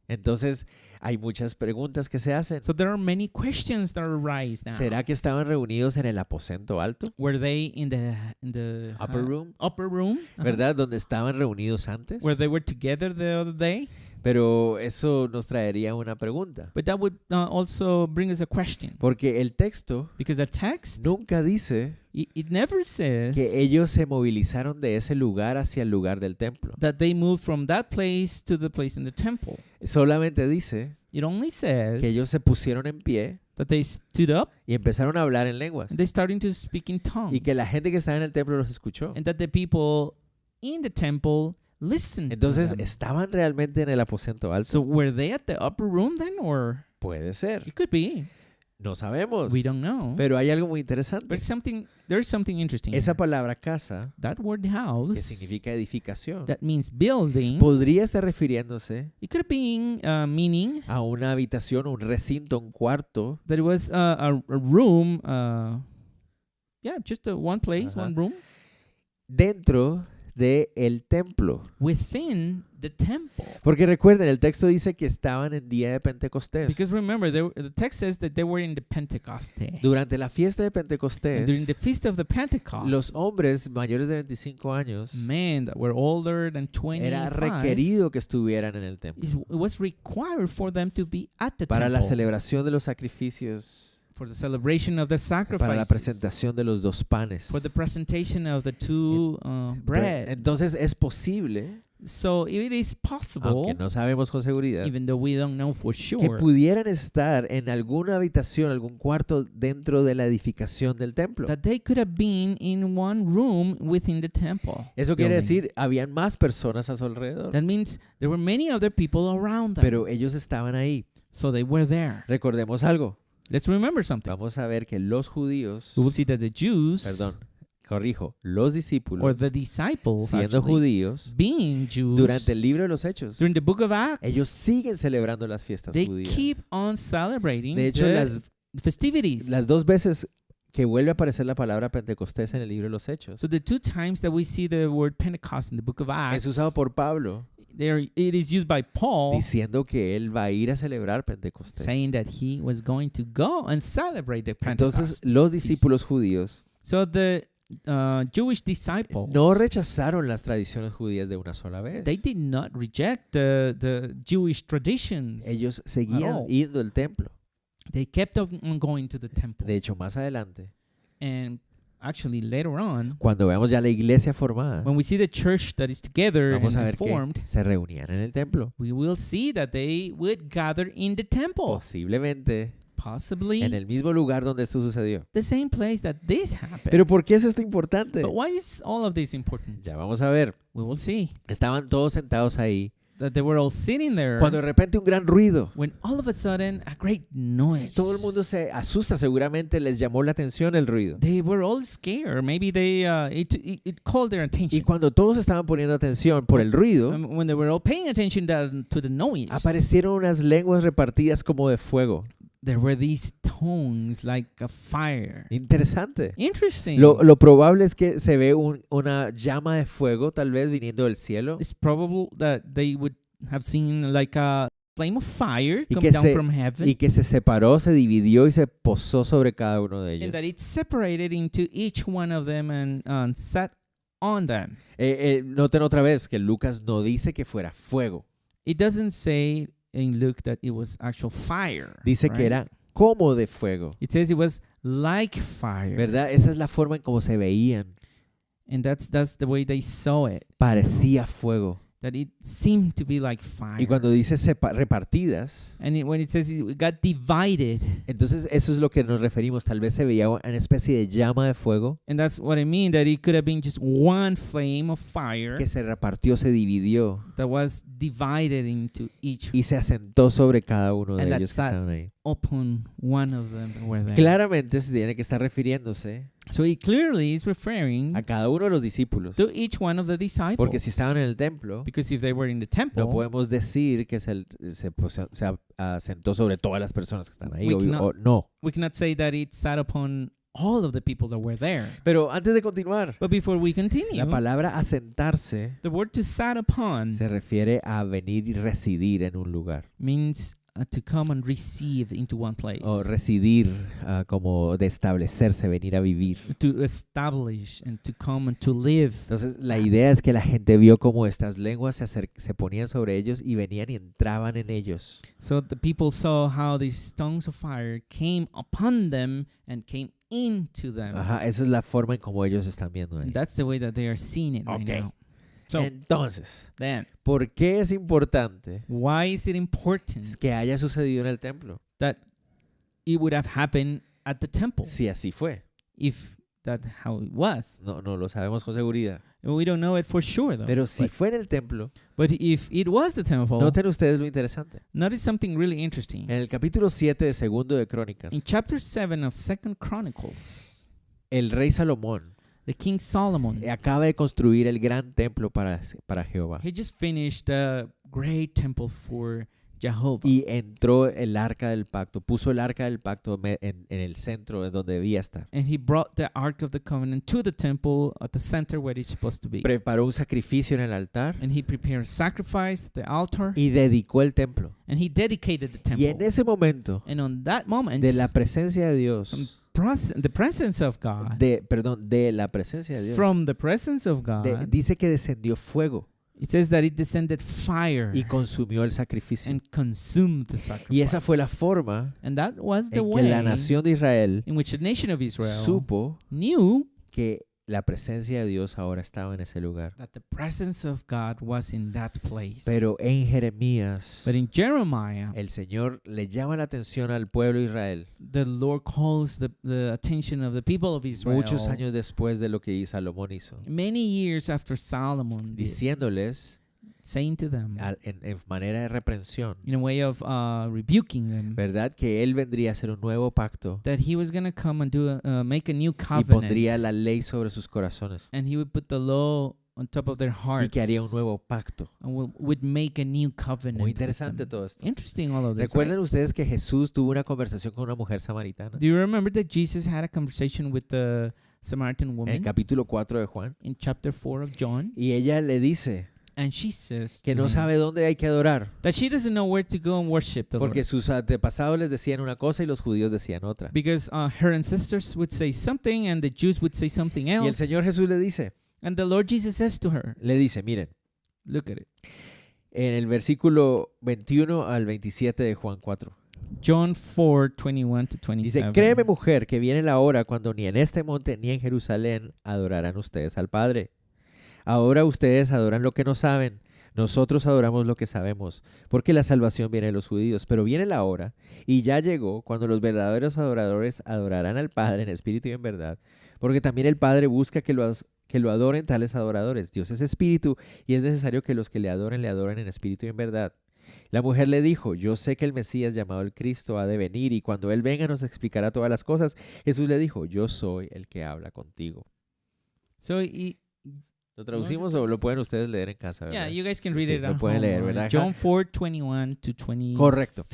C: Entonces, hay muchas preguntas que se hacen.
A: So there are many questions that arise now.
C: ¿Será que estaban reunidos en el aposento alto?
A: Were they in the
C: Upper room,
A: upper room?
C: ¿verdad? Donde estaban reunidos antes.
A: Where they were together the other day?
C: Pero eso nos traería una pregunta.
A: But that would also bring us a question.
C: Porque el texto
A: Because the text,
C: nunca dice
A: it never says
C: que ellos se movilizaron de ese lugar hacia el lugar del templo.
A: that they moved from that place to the place in the temple.
C: Solamente dice
A: It only says
C: que ellos se pusieron en pie
A: that they stood up
C: y empezaron a hablar en lenguas.
A: and they started to speak in tongues.
C: Y que la gente que estaba en el templo los escuchó.
A: And that the people in the temple listened
C: Entonces,
A: to them.
C: ¿estaban realmente en el aposento alto?
A: So were they at the upper room then, or
C: Puede ser.
A: it could be.
C: No sabemos.
A: We don't know.
C: Pero hay algo muy interesante.
A: There's something interesting.
C: Esa
A: here.
C: palabra casa,
A: That word
C: que
A: house,
C: significa edificación,
A: that means building,
C: podría estar refiriéndose
A: it could have been meaning
C: a una habitación, un recinto, un cuarto
A: that it was a room, just one place,
C: Ajá.
A: one room
C: dentro del templo.
A: within the temple.
C: Porque recuerden, el texto dice que estaban en día de Pentecostés.
A: Because remember, the text says that they were in the Pentecost day.
C: Durante la fiesta de
A: And during
C: Pentecostés,
A: the feast of the Pentecost,
C: los hombres mayores de 25 años
A: men that were older than
C: era
A: 25,
C: requerido que estuvieran en el templo
A: it was required for them to be at the
C: para la
A: temple
C: celebración de los sacrificios,
A: for the celebration of the
C: para la
A: sacrifices,
C: presentación de los dos panes.
A: for the presentation of the two bread.
C: Entonces es posible,
A: So it is possible,
C: aunque no sabemos con seguridad,
A: even though we don't know for
C: que
A: sure,
C: pudieran estar en alguna habitación, algún cuarto dentro de la edificación del templo.
A: that they could have been in one room within the temple.
C: Eso quiere
A: building.
C: decir, habían más personas a su alrededor,
A: That means there were many other people around them.
C: pero ellos estaban ahí.
A: So they were there.
C: Recordemos algo.
A: Let's remember something.
C: Vamos a ver que los judíos,
A: We will see that the Jews,
C: corrijo, los
A: or
C: discípulos,
A: the disciples,
C: siendo
A: actually,
C: judíos,
A: being Jews,
C: durante el libro de los Hechos,
A: during the book of Acts,
C: ellos siguen celebrando las fiestas
A: they
C: judías.
A: keep on celebrating
C: De hecho,
A: the festivities.
C: las dos veces que vuelve a aparecer la palabra Pentecostés en el libro de los Hechos,
A: So the two times that we see the word Pentecost in the book of Acts,
C: es usado por Pablo
A: it is used by Paul,
C: diciendo que él va a ir a celebrar Pentecostés.
A: saying that he was going to go and celebrate the
C: Entonces,
A: Pentecost.
C: los discípulos judíos
A: So the Jewish disciples,
C: no rechazaron las tradiciones judías de una sola vez.
A: they did not reject the Jewish traditions.
C: Ellos
A: all.
C: seguían yendo al templo.
A: They kept on going to the temple.
C: De hecho, más adelante,
A: And actually later on,
C: cuando veamos ya la iglesia formada,
A: when we see the church that is together
C: vamos a
A: and
C: ver que
A: formed,
C: se reunían en el templo.
A: we will see that they would gather in the temple,
C: Posiblemente
A: possibly
C: en el mismo lugar donde esto sucedió.
A: the same place that this happened.
C: Pero ¿por qué es esto importante?
A: But why is all of this important?
C: Ya vamos a ver.
A: We will see
C: Estaban todos sentados ahí
A: that they were all sitting there
C: cuando de repente un gran ruido.
A: when all of a sudden a great noise.
C: Todo el mundo se asusta, seguramente les llamó la atención el ruido.
A: They were all scared. Maybe they it called their
C: Y
A: attention.
C: cuando todos estaban poniendo atención por el ruido,
A: When they were all paying attention to the noise,
C: aparecieron unas lenguas repartidas como de fuego.
A: there were these tongues like a fire.
C: Interesante.
A: Interesting.
C: Lo probable es que se ve una llama de fuego tal vez viniendo del cielo
A: It's probable that they would have seen like a flame of fire
C: Y
A: come
C: que
A: down
C: se-
A: from heaven,
C: y que se separó, se dividió y se posó sobre cada uno de
A: and that
C: ellos.
A: it separated into each one of them and sat on them.
C: Noten otra vez que Lucas no dice que fuera fuego,
A: It doesn't say in Luke that it was actual fire.
C: dice que
A: right?
C: era como de fuego,
A: It says it was like fire.
C: ¿verdad? Esa es la forma en cómo se veían.
A: And that's the way they saw it.
C: Parecía fuego.
A: That it seemed to be like fire.
C: Y cuando dice repartidas,
A: And when it says it got divided,
C: entonces eso es lo que nos referimos. Tal vez se veía una especie de llama de fuego
A: and that's what I mean, that it could have been just one flame of fire
C: que se repartió, se dividió
A: that was divided into each
C: y se asentó sobre cada uno de
A: And that
C: ellos que
A: sat-
C: estaban ahí.
A: upon one of them that were there.
C: Claramente se tiene que estar refiriéndose
A: So it clearly is referring
C: a cada uno de los discípulos.
A: to each one of the disciples.
C: Porque si estaban en el templo,
A: Because if they were in the temple,
C: no podemos decir que se asentó sobre todas las personas que están ahí.
A: We
C: O
A: cannot-
C: no.
A: we cannot say that it sat upon all of the people that were there.
C: Pero antes de continuar,
A: But before we continue,
C: la palabra asentarse
A: the word to sat upon
C: se refiere a venir y residir en un lugar.
A: means to come and receive into one place.
C: O residir, como de establecerse, venir a vivir.
A: To establish and to come and to live.
C: Entonces, la idea es que la gente vio cómo estas lenguas se ponían sobre ellos y venían y entraban en ellos.
A: So the people saw how these tongues of fire came upon them and came into them.
C: Ajá, esa es la forma en cómo ellos están viendo ahí.
A: And that's the way that they are seeing it right
C: Okay.
A: now. So
C: Entonces,
A: then,
C: ¿por qué es importante
A: why is it important
C: que haya sucedido en el templo?
A: that it would have happened at the temple
C: Si así fue.
A: if that how it was.
C: No lo sabemos con seguridad.
A: We don't know it for sure, though.
C: Pero si fue en el templo,
A: But if it was the temple,
C: noten ustedes lo interesante.
A: notice something really interesting.
C: En el capítulo 7 de Segundo de Crónicas,
A: In chapter 7 of 2 Chronicles,
C: el rey Salomón
A: the King Solomon,
C: acaba de construir el gran templo para Jehová.
A: he just finished the great temple for Jehovah.
C: Y entró el arca del pacto, puso el arca del pacto en el centro de donde debía estar.
A: And he brought the Ark of the Covenant to the temple at the center where it's supposed to be.
C: Preparó un sacrificio en el altar
A: And he prepared sacrifice, the altar,
C: y dedicó el templo.
A: and he dedicated the
C: Y en
A: temple.
C: ese momento
A: And on that moment,
C: de la presencia de Dios,
A: the presence of God,
C: de la presencia de Dios,
A: from the presence of God,
C: dice que descendió fuego
A: it says that it descended fire
C: y consumió el sacrificio.
A: and consumed the sacrifice.
C: Y esa fue la forma
A: And that was the
C: en que
A: way
C: la nación de Israel
A: in which the nation of Israel
C: supo
A: knew
C: que la presencia de Dios ahora estaba en ese lugar.
A: that the presence of God was in that place.
C: Pero en Jeremías,
A: But in Jeremiah,
C: el Señor le llama la atención al pueblo de Israel
A: the Lord calls the attention of the people of Israel
C: muchos años después de lo que Salomón hizo,
A: many years after Solomon did,
C: diciéndoles
A: saying to them
C: en manera de reprensión,
A: in a way of rebuking them
C: ¿verdad? Que Él vendría a hacer un nuevo pacto
A: that he was going to come and make a new
C: y pondría la
A: covenant,
C: ley sobre sus corazones
A: and he would put the law on top of their
C: y
A: hearts
C: que haría un nuevo pacto.
A: and would make a new covenant.
C: Muy
A: with
C: interesante
A: them.
C: todo esto.
A: Interesting all of this.
C: ¿Recuerdan
A: Right?
C: ustedes que Jesús tuvo una conversación con una mujer samaritana?
A: Do you remember that Jesus had a conversation with the Samaritan
C: En el
A: woman
C: capítulo 4 de Juan.
A: in chapter 4 of John?
C: Y ella le dice
A: And she says
C: que
A: to
C: no
A: him
C: sabe dónde hay que adorar,
A: that she doesn't know where to go and worship the
C: porque
A: Lord.
C: sus antepasados les decían una cosa y los judíos decían otra.
A: Because her ancestors would say something and the Jews would say something
C: Y el
A: else.
C: Señor Jesús le dice,
A: And the Lord Jesus says to her,
C: miren,
A: look at it.
C: en el versículo 21 al 27 de Juan 4.
A: John 4:21 to 27.
C: Dice, créeme mujer, que viene la hora cuando ni en este monte ni en Jerusalén adorarán ustedes al Padre. Ahora ustedes adoran lo que no saben. Nosotros adoramos lo que sabemos, porque la salvación viene de los judíos. Pero viene la hora, y ya llegó, cuando los verdaderos adoradores adorarán al Padre en espíritu y en verdad. Porque también el Padre busca que lo adoren tales adoradores. Dios es espíritu, y es necesario que los que le adoren en espíritu y en verdad. La mujer le dijo, yo sé que el Mesías llamado el Cristo ha de venir, y cuando Él venga nos explicará todas las cosas. Jesús le dijo, yo soy el que habla contigo.
A: So
C: ¿Lo traducimos o lo pueden ustedes leer en casa, verdad?
A: yeah, you guys can read
C: Sí,
A: it
C: lo
A: at
C: pueden
A: home.
C: leer,
A: Right?
C: ¿verdad?
A: John 4:21 to 25.
C: Correcto.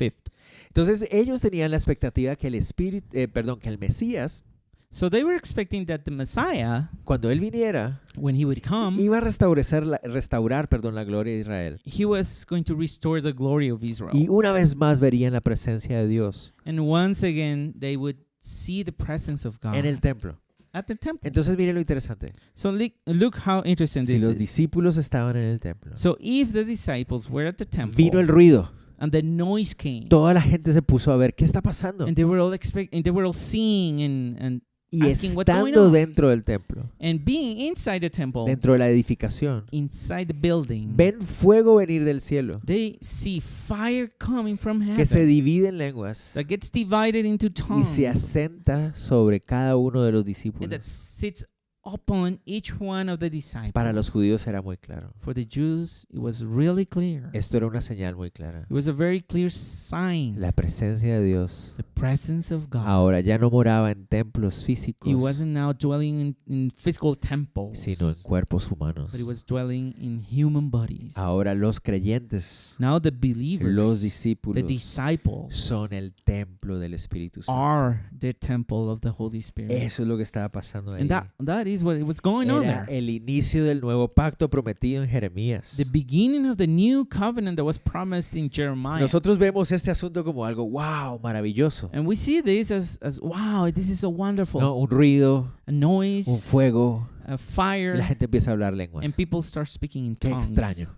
C: Entonces ellos tenían la expectativa que que el Mesías,
A: So they were expecting that the Messiah,
C: cuando Él viniera,
A: when he would come,
C: iba a restaurar la gloria de Israel.
A: he was going to restore the glory of Israel.
C: Y una vez más verían la presencia de Dios
A: And once again, they would see the presence of God
C: en el templo.
A: at the temple.
C: Entonces miren lo interesante.
A: So look how interesting
C: Si
A: this
C: los
A: is.
C: discípulos estaban en el templo,
A: So if the disciples were at the temple
C: vino el ruido.
A: and the noise came,
C: Toda la gente se puso a ver qué está pasando.
A: and they were all seeing and
C: Y
A: asking what's going
C: estando
A: on.
C: dentro del templo,
A: being inside the temple,
C: dentro de la edificación,
A: inside the building,
C: ven fuego venir del cielo,
A: they see fire coming from
C: que se
A: heaven
C: divide en lenguas
A: that gets divided into
C: y
A: tongues
C: se asenta sobre cada uno de los
A: and that
C: discípulos.
A: sits upon each one of the disciples.
C: Para los judíos era muy claro.
A: For the Jews, it was really clear.
C: Esto era una señal muy clara.
A: It was a very clear sign.
C: La presencia de Dios
A: The presence of God.
C: ahora ya no moraba en templos físicos,
A: He wasn't now dwelling in physical temples,
C: sino en cuerpos humanos.
A: but he was dwelling in human bodies.
C: Ahora los creyentes,
A: Now the believers,
C: los
A: the
C: discípulos,
A: disciples,
C: son el templo del Espíritu Santo.
A: are the temple of the Holy Spirit.
C: Eso es lo que estaba pasando ahí.
A: And that is what was going on
C: Era
A: there.
C: el inicio del nuevo pacto prometido en Jeremías.
A: The beginning of the new covenant that was promised in Jeremiah.
C: Nosotros vemos este asunto como algo, wow, maravilloso.
A: And we see this as wow, this is so wonderful.
C: ¿No? Un ruido,
A: A noise,
C: un fuego,
A: a
C: y
A: fire,
C: la gente empieza a hablar lenguas.
A: and people start speaking in
C: Qué
A: tongues.
C: extraño,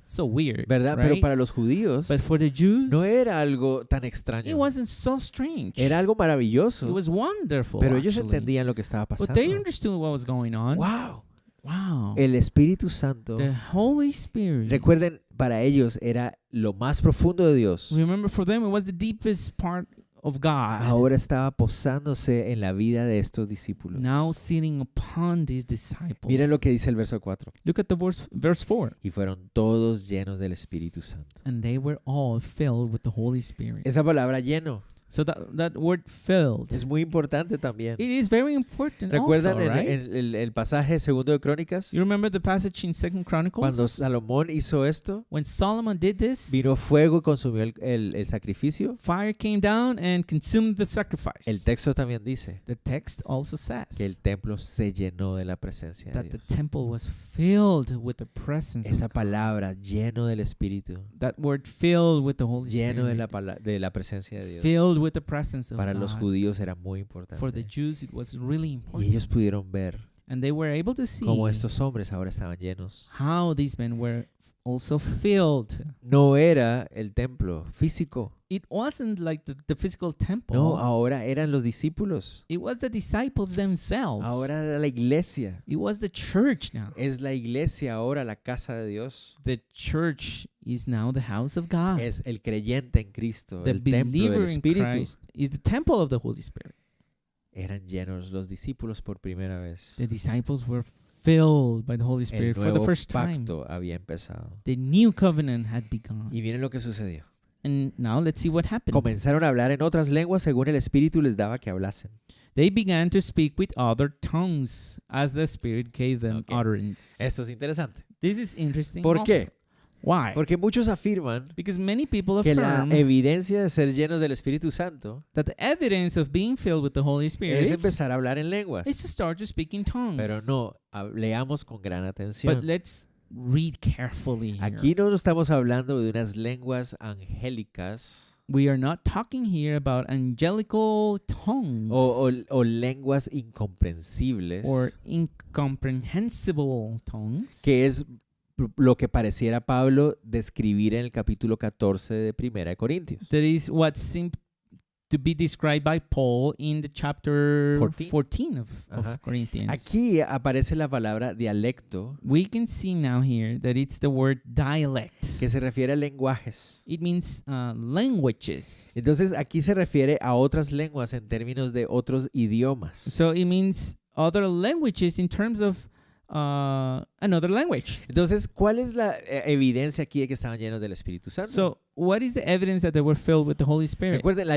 A: So weird,
C: ¿verdad?
A: right?
C: Pero para los judíos
A: But for the Jews,
C: no era algo tan
A: it
C: extraño.
A: wasn't so strange.
C: Era algo maravilloso.
A: It was wonderful,
C: Pero ellos
A: actually.
C: entendían lo que estaba
A: But
C: pasando.
A: they understood what was going on.
C: Wow.
A: Wow.
C: El Espíritu Santo,
A: The Holy Spirit.
C: recuerden, para ellos era lo más profundo de Dios.
A: Remember, for them, it was the deepest part
B: of God
C: ahora estaba posándose en la vida de estos discípulos.
B: now sitting upon these disciples.
C: Miren lo que dice el verso 4.
B: Look at the verse 4.
C: Y fueron todos llenos del Espíritu Santo.
B: And they were all filled with the Holy Spirit.
C: Esa palabra lleno
B: So that word filled,
C: es muy importante también.
B: it is very important
C: ¿Recuerdan
B: also, right?
C: el pasaje segundo de Crónicas?
B: You remember the passage in 2 Chronicles?
C: Cuando Salomón hizo esto,
B: When Solomon did this,
C: vino fuego y consumió el sacrificio.
B: fire came down and consumed the sacrifice.
C: El texto también dice
B: The text also says
C: que el templo se llenó de la presencia de
B: that the
C: Dios.
B: temple was filled with the presence
C: Esa
B: of God.
C: palabra, lleno del Espíritu,
B: That word filled with the Holy
C: lleno de
B: Spirit.
C: de la presencia de Dios.
B: Filled with the presence of
C: Para los
B: God.
C: judíos era muy
B: For the
C: importante.
B: Jews it was really
C: Y
B: important.
C: ellos pudieron ver
B: And they were able to see
C: cómo estos hombres ahora estaban llenos.
B: how these men were also filled.
C: No era el templo físico.
B: It wasn't like the physical temple.
C: No, ahora eran los discípulos.
B: It was the disciples themselves.
C: Ahora era la iglesia.
B: It was the church now.
C: Es la iglesia ahora la casa de Dios.
B: The church is now the house of God.
C: Es el creyente en Cristo,
B: The
C: el templo
B: believer
C: del
B: in
C: Espíritu.
B: Christ is the temple of the Holy Spirit.
C: Eran llenos los discípulos por primera vez.
B: The disciples were filled by the Holy
C: El
B: Spirit for the
C: nuevo
B: first time.
C: pacto había empezado.
B: The new covenant had begun.
C: Y miren lo que sucedió.
B: And now let's see what happened.
C: Comenzaron a hablar en otras lenguas según el Espíritu les daba que hablasen.
B: They began to speak with other tongues as the Spirit gave them
C: Okay.
B: utterance.
C: Esto es interesante.
B: This is interesting.
C: ¿Por qué?
B: also. Why?
C: Porque muchos afirman
B: Because many people
C: que la
B: affirm
C: evidencia de ser llenos del Espíritu Santo
B: that the evidence of being filled with the Holy
C: es
B: Spirit
C: empezar a hablar en lenguas.
B: is to start to speak in tongues.
C: Pero no, leamos con gran atención.
B: But let's read carefully here.
C: Aquí no estamos hablando de unas lenguas angélicas
B: We are not talking here about angelical tongues
C: o lenguas incomprensibles,
B: or incomprehensible tongues.
C: que es lo que pareciera Pablo describir en el capítulo 14 de Primera de Corintios.
B: That is what seems to be described by Paul in the chapter 14 of
C: Ajá.
B: Corinthians.
C: Aquí aparece la palabra dialecto,
B: We can see now here that it's the word dialect.
C: que se refiere a lenguajes.
B: It means languages.
C: Entonces aquí se refiere a otras lenguas en términos de otros idiomas.
B: So it means other languages in terms of another language.
C: Entonces, ¿cuál es la evidencia aquí de que estaban llenos del Espíritu Santo?
B: So what is the evidence that they were filled with the Holy Spirit?
C: Recuerden,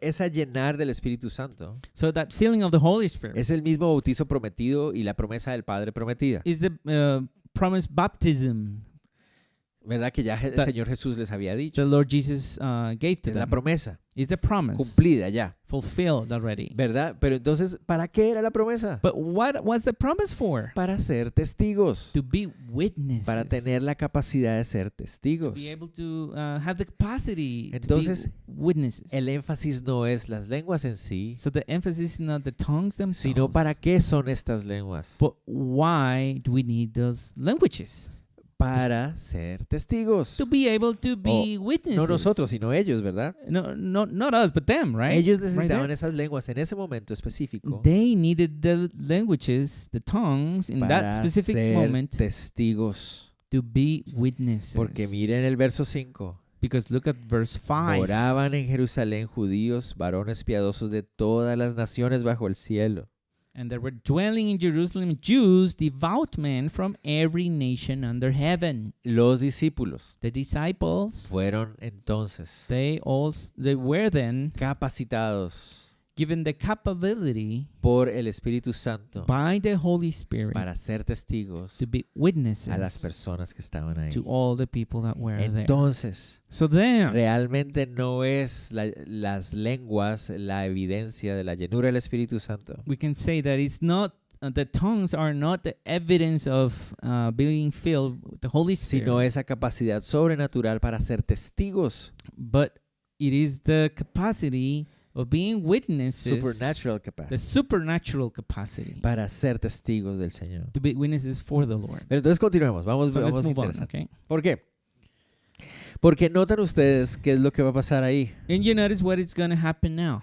C: esa llenar del Espíritu Santo
B: So that feeling of the Holy Spirit
C: es el mismo bautizo prometido y la promesa del Padre prometida.
B: is the promised baptism
C: ¿Verdad? Que ya el
B: That-
C: Señor Jesús les había dicho.
B: the Lord Jesus gave to
C: Es la
B: them.
C: promesa
B: Is the promise
C: cumplida ya.
B: fulfilled already?
C: ¿Verdad? Pero entonces, ¿para qué era la promesa?
B: But what was the promise for?
C: Para ser testigos.
B: To be witnesses.
C: Para tener la capacidad de ser
B: To
C: testigos.
B: be able to have the capacity
C: Entonces,
B: to be witnesses.
C: El énfasis no es las lenguas en sí,
B: So the emphasis is not the tongues themselves,
C: sino para qué son estas lenguas.
B: but why do we need those languages?
C: Para ser testigos.
B: To be able to be witnesses.
C: No nosotros, sino ellos, ¿verdad?
B: No, not us, but them, right?
C: Ellos
B: Right
C: necesitaban
B: there.
C: esas lenguas en ese momento específico
B: They needed the languages, the tongues, in that
C: para
B: specific
C: ser
B: moment
C: testigos.
B: to be witnesses.
C: Porque miren el verso 5.
B: Because look at verse 5.
C: Moraban en Jerusalén judíos, varones piadosos de todas las naciones bajo el cielo.
B: And there were dwelling in Jerusalem Jews, devout men from every nation under heaven.
C: Los discípulos
B: The disciples,
C: fueron entonces
B: they were then
C: capacitados
B: given the capability
C: por el Espíritu Santo
B: by the Holy Spirit
C: para ser testigos
B: to be witnesses
C: a las personas que estaban ahí.
B: to all the people that were there.
C: Entonces,
B: So then,
C: realmente no es las lenguas la evidencia de la llenura del Espíritu Santo,
B: we can say that it's not the tongues are not the evidence of being filled with the Holy Spirit,
C: sino esa capacidad sobrenatural para ser testigos,
B: but it is the capacity of being witnesses,
C: supernatural
B: the
C: capacity,
B: supernatural capacity
C: para ser testigos del Señor.
B: to be witnesses for the Lord.
C: Pero entonces continuemos, vamos
B: So let's
C: vamos
B: move on,
C: interesante.
B: okay?
C: ¿Por qué? Porque notan ustedes qué es lo que va a pasar ahí.
B: And you notice what is going to happen now.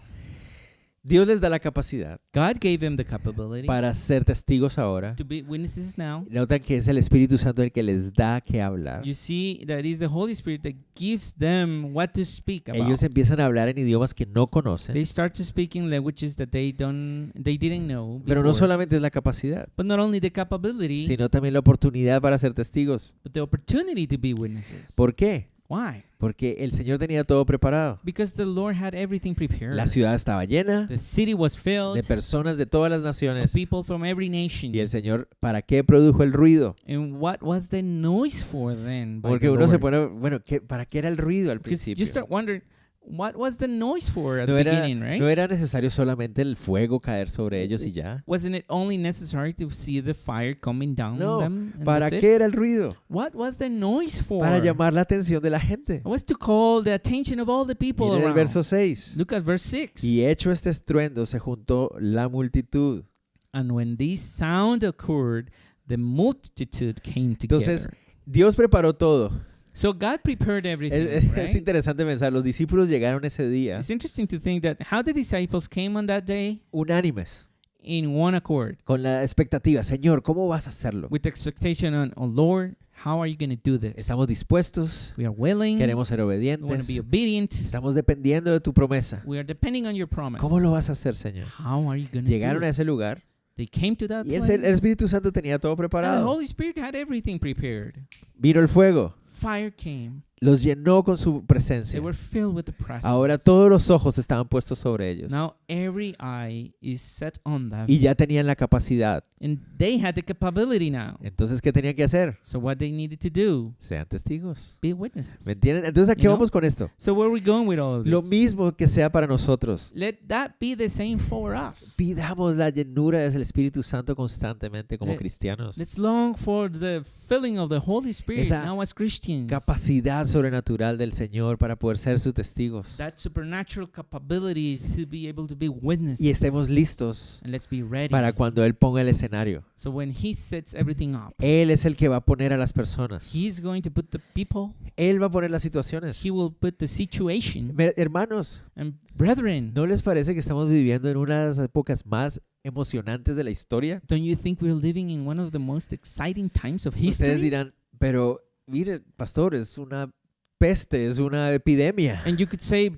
C: Dios les da la capacidad
A: God gave them the capability
C: para ser testigos ahora.
A: to be witnesses now.
C: Notan que es el Espíritu Santo el que les da que hablar.
A: You see that it's the Holy Spirit that gives them what to speak about.
C: Ellos empiezan a hablar en idiomas que no conocen,
A: They start to speak in languages that they didn't know
C: pero no
A: before.
C: solamente es la capacidad,
A: But not only the capability,
C: sino también la oportunidad para ser testigos.
A: but the opportunity to be witnesses.
C: ¿Por qué?
A: Why?
C: Porque el Señor tenía todo preparado.
A: Because the Lord had everything prepared.
C: La ciudad estaba llena
A: The city was
C: de
A: filled
C: personas de todas las
A: of
C: naciones.
A: people from every nation.
C: Y el Señor, ¿para qué produjo el ruido?
A: And what was the noise for then? By
C: Porque
A: the
C: uno se
A: Lord?
C: pone, bueno, ¿para qué era el ruido al
A: Because you
C: principio?
A: start wondering, what was the noise for at
C: No
A: the
C: era,
A: beginning, right?
C: no era necesario solamente el fuego caer sobre ellos y ya.
A: Wasn't it only necessary to see the fire coming down
C: No,
A: them? And
C: ¿para
A: that's it?
C: qué era el ruido?
A: What was the noise for?
C: Para llamar la atención de la gente.
A: It was to call the attention of all the people
C: Miren el
A: around.
C: verso 6.
A: Look at verse 6.
C: Y hecho este estruendo se juntó la multitud.
A: And when this sound occurred, the multitude came
C: Entonces,
A: together.
C: Dios preparó todo.
A: So God prepared everything,
C: Es
A: right?
C: interesante pensar, los discípulos llegaron ese día
A: It's interesting to think that how the disciples came on that day
C: unánimes,
A: in one accord,
C: con la expectativa, Señor, ¿cómo vas a hacerlo?
A: with the expectation on, oh Lord, how are you going to do this?
C: Estamos dispuestos,
A: We are willing.
C: queremos ser
A: We want to
C: obedientes,
A: be obedient.
C: estamos dependiendo de tu promesa.
A: We are depending on your promise.
C: ¿Cómo lo vas a hacer, Señor?
A: How are you going to do
C: Llegaron a
A: it?
C: ese lugar
A: They came to that
C: y el
A: place.
C: Espíritu Santo tenía todo
A: And the
C: preparado.
A: Holy Spirit had everything prepared.
C: Vino el fuego,
A: Fire came.
C: los llenó con su
A: They
C: presencia.
A: were filled with the presence.
C: Ahora todos los ojos estaban puestos sobre ellos
A: Now every eye is set on them.
C: y ya tenían la capacidad.
A: And they had the capability now.
C: Entonces, ¿qué tenían que hacer?
A: So what they needed to do,
C: Sean testigos.
A: be witnesses.
C: ¿Me entienden? Entonces, ¿a qué
A: You know?
C: vamos con esto?
A: So where are we going with all of
C: Lo
A: this?
C: mismo que sea para nosotros.
A: Let that be the same for us.
C: Pidamos la llenura del Espíritu Santo constantemente como
A: Let-
C: cristianos.
A: Let's long for the filling of the Holy Spirit
C: Esa
A: now as Christians.
C: Capacidad sobrenatural del Señor para poder ser sus testigos.
A: That supernatural capability to be able to be witnesses.
C: Y estemos listos
A: And let's be ready.
C: para cuando Él ponga el escenario.
A: So when He sets everything up,
C: Él es el que va a poner a las personas.
A: He's going to put the people,
C: Él va a poner las situaciones.
A: He will put the situation.
C: Hermanos,
A: And brethren,
C: ¿no les parece que estamos viviendo en una de las épocas más emocionantes de la historia?
A: don't you think we're living in one of the most exciting times of
C: Ustedes
A: history?
C: dirán, pero mire, pastor, es una peste, es una epidemia.
A: And you could say,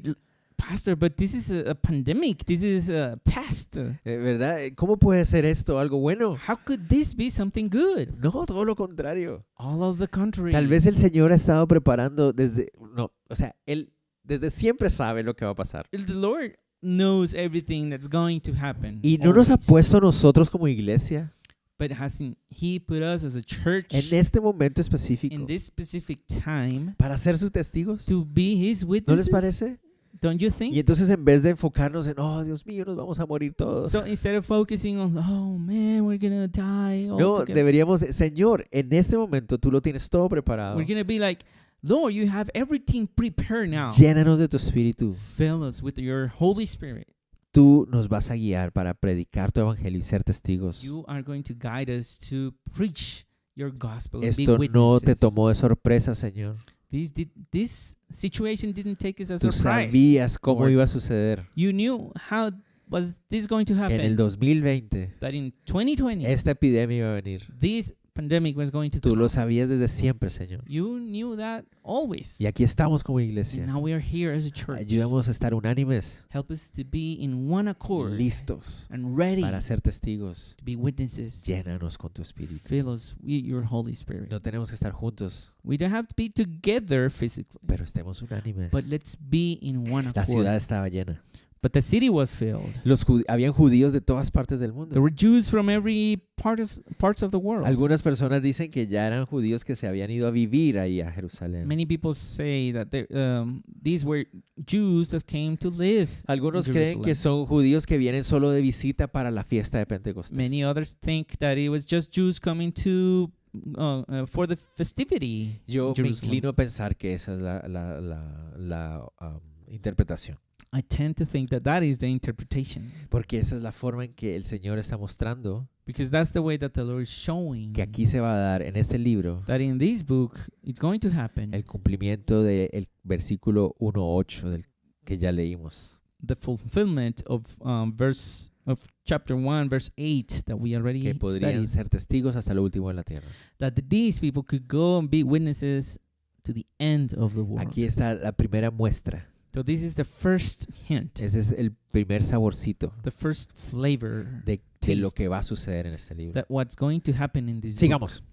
A: Pastor, but this is a pandemic. This is a pest.
C: ¿Verdad? ¿Cómo puede ser esto algo bueno?
A: How could this be something good?
C: No, todo lo contrario.
A: All of the contrary.
C: Tal vez el Señor ha estado preparando Él desde siempre sabe lo que va a pasar.
A: The Lord knows everything that's going to happen.
C: Y no nos ha
A: always.
C: puesto a nosotros como iglesia
A: But hasn't He put us as a church
C: en este momento específico
A: in this specific time
C: para ser sus testigos.
A: to be His
C: ¿No
A: witnesses?
C: les parece?
A: Don't you
C: Y
A: think?
C: entonces en vez de enfocarnos en, oh Dios mío, nos vamos a morir todos.
A: So instead of focusing on, oh man, we're gonna die all
C: No,
A: together,
C: deberíamos, Señor, en este momento tú lo tienes todo preparado.
A: we're gonna be like, Lord, you have everything prepared now.
C: Llénanos de tu espíritu.
A: Fill us with your Holy Spirit.
C: Tú nos vas a guiar para predicar tu evangelio y ser testigos.
A: You are going to guide us to preach your gospel and be
C: Esto no te
A: witnesses.
C: tomó de sorpresa, Señor.
A: This situation didn't take us as
C: Tú
A: a surprise.
C: sabías cómo
A: Lord.
C: iba a suceder.
A: You knew how was this going to
C: Que en el
A: happen.
C: 2020
A: That in 2020,
C: esta epidemia iba a venir.
A: this pandemic was going to
C: Tú
A: come.
C: lo sabías desde siempre, Señor.
A: You knew that always.
C: Y aquí estamos como
A: And
C: iglesia.
A: now we are here as a church.
C: Ayudamos a estar unánimes,
A: Help us to be in one accord
C: listos
A: and ready
C: para ser testigos.
A: to be witnesses.
C: Llénanos con tu espíritu.
A: Fill us with your Holy Spirit.
C: No tenemos que estar juntos,
A: We don't have to be together physically,
C: pero estemos unánimes.
A: but let's be in one
C: La ciudad
A: accord.
C: estaba llena.
A: But the city was filled.
C: Habían judíos de todas partes del
A: There
C: mundo.
A: were Jews from every parts of the world.
C: Algunas personas dicen que ya eran judíos que se habían ido a vivir ahí a Jerusalén.
A: Many people say that these were Jews that came to live.
C: Algunos
A: in
C: creen que
A: Jerusalem.
C: son judíos que vienen solo de visita para la fiesta de Pentecostés.
A: Many others think that it was just Jews coming to for the festivity.
C: Yo
A: in
C: me
A: Jerusalem.
C: inclino a pensar que esa es la interpretación.
A: I tend to think that that is the interpretation,
C: Porque esa es la forma en que el Señor está mostrando
A: because that's the way that the Lord is showing
C: que aquí se va a dar en este libro
A: that in this book it's going to happen.
C: el cumplimiento del versículo 1:8 del que ya leímos.
A: the fulfillment of chapter 1, verse 8 that we already
C: que podrían
A: studied.
C: ser testigos hasta lo último de la tierra.
A: That these people could go and be witnesses to the end of the world.
C: Aquí está la primera muestra.
A: So this is the first hint,
C: Ese es el primer saborcito
A: the first flavor
C: de lo
A: taste
C: que va a suceder en este libro.
A: that what's going to happen in this book.
C: Sigamos.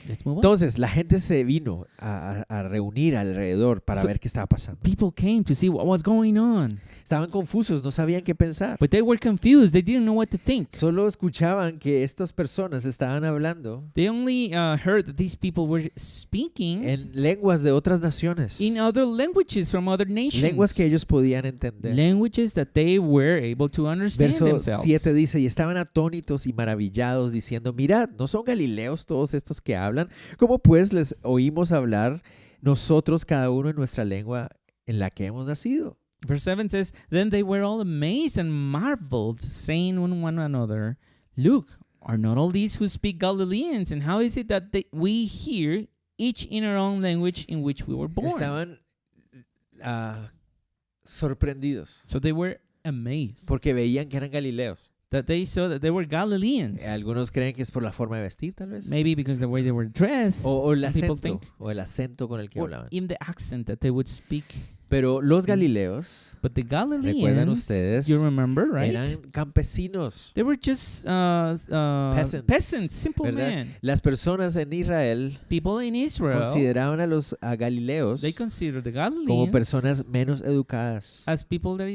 A: Let's move on.
C: Entonces, la gente se vino a reunir alrededor para
A: So-
C: ver qué estaba pasando.
A: People came to see what was going on,
C: Estaban confusos, no sabían qué pensar.
A: but they were confused. They didn't know what to think.
C: Solo escuchaban que estas personas estaban hablando
A: They only heard that these people were speaking
C: en lenguas de otras naciones.
A: in other languages from other nations.
C: Lenguas que ellos podían entender.
A: Languages that they were able to understand
C: Verso
A: themselves.
C: 7 dice, y estaban atónitos y maravillados diciendo, mirad, ¿no son galileos todos estos que hablan? ¿Cómo pues les oímos hablar nosotros cada uno en nuestra lengua en la que hemos nacido?
A: Verse 7 says, Then they were all amazed and marveled, saying one another, Look, are not all these who speak Galileans? And how is it that we hear each in our own language in which we were born?
C: Estaban sorprendidos
A: So they were amazed
C: porque veían que eran galileos.
A: that they saw that they were Galileans.
C: Algunos creen que es por la forma de vestir, tal vez.
A: Maybe because the way they were dressed.
C: O el
A: some people
C: acento,
A: think.
C: o el acento con el que
A: Or
C: hablaban.
A: even the accent that they would speak.
C: Pero los galileos
A: But the Galileans,
C: ¿Recuerdan ustedes?
A: you remember, right?
C: eran campesinos.
A: They were just peasants, simple
C: ¿Verdad?
A: men.
C: Las personas en Israel
A: People in Israel,
C: consideraban a galileos
A: they consider the
C: como
A: Galileans
C: personas menos educadas.
A: as people that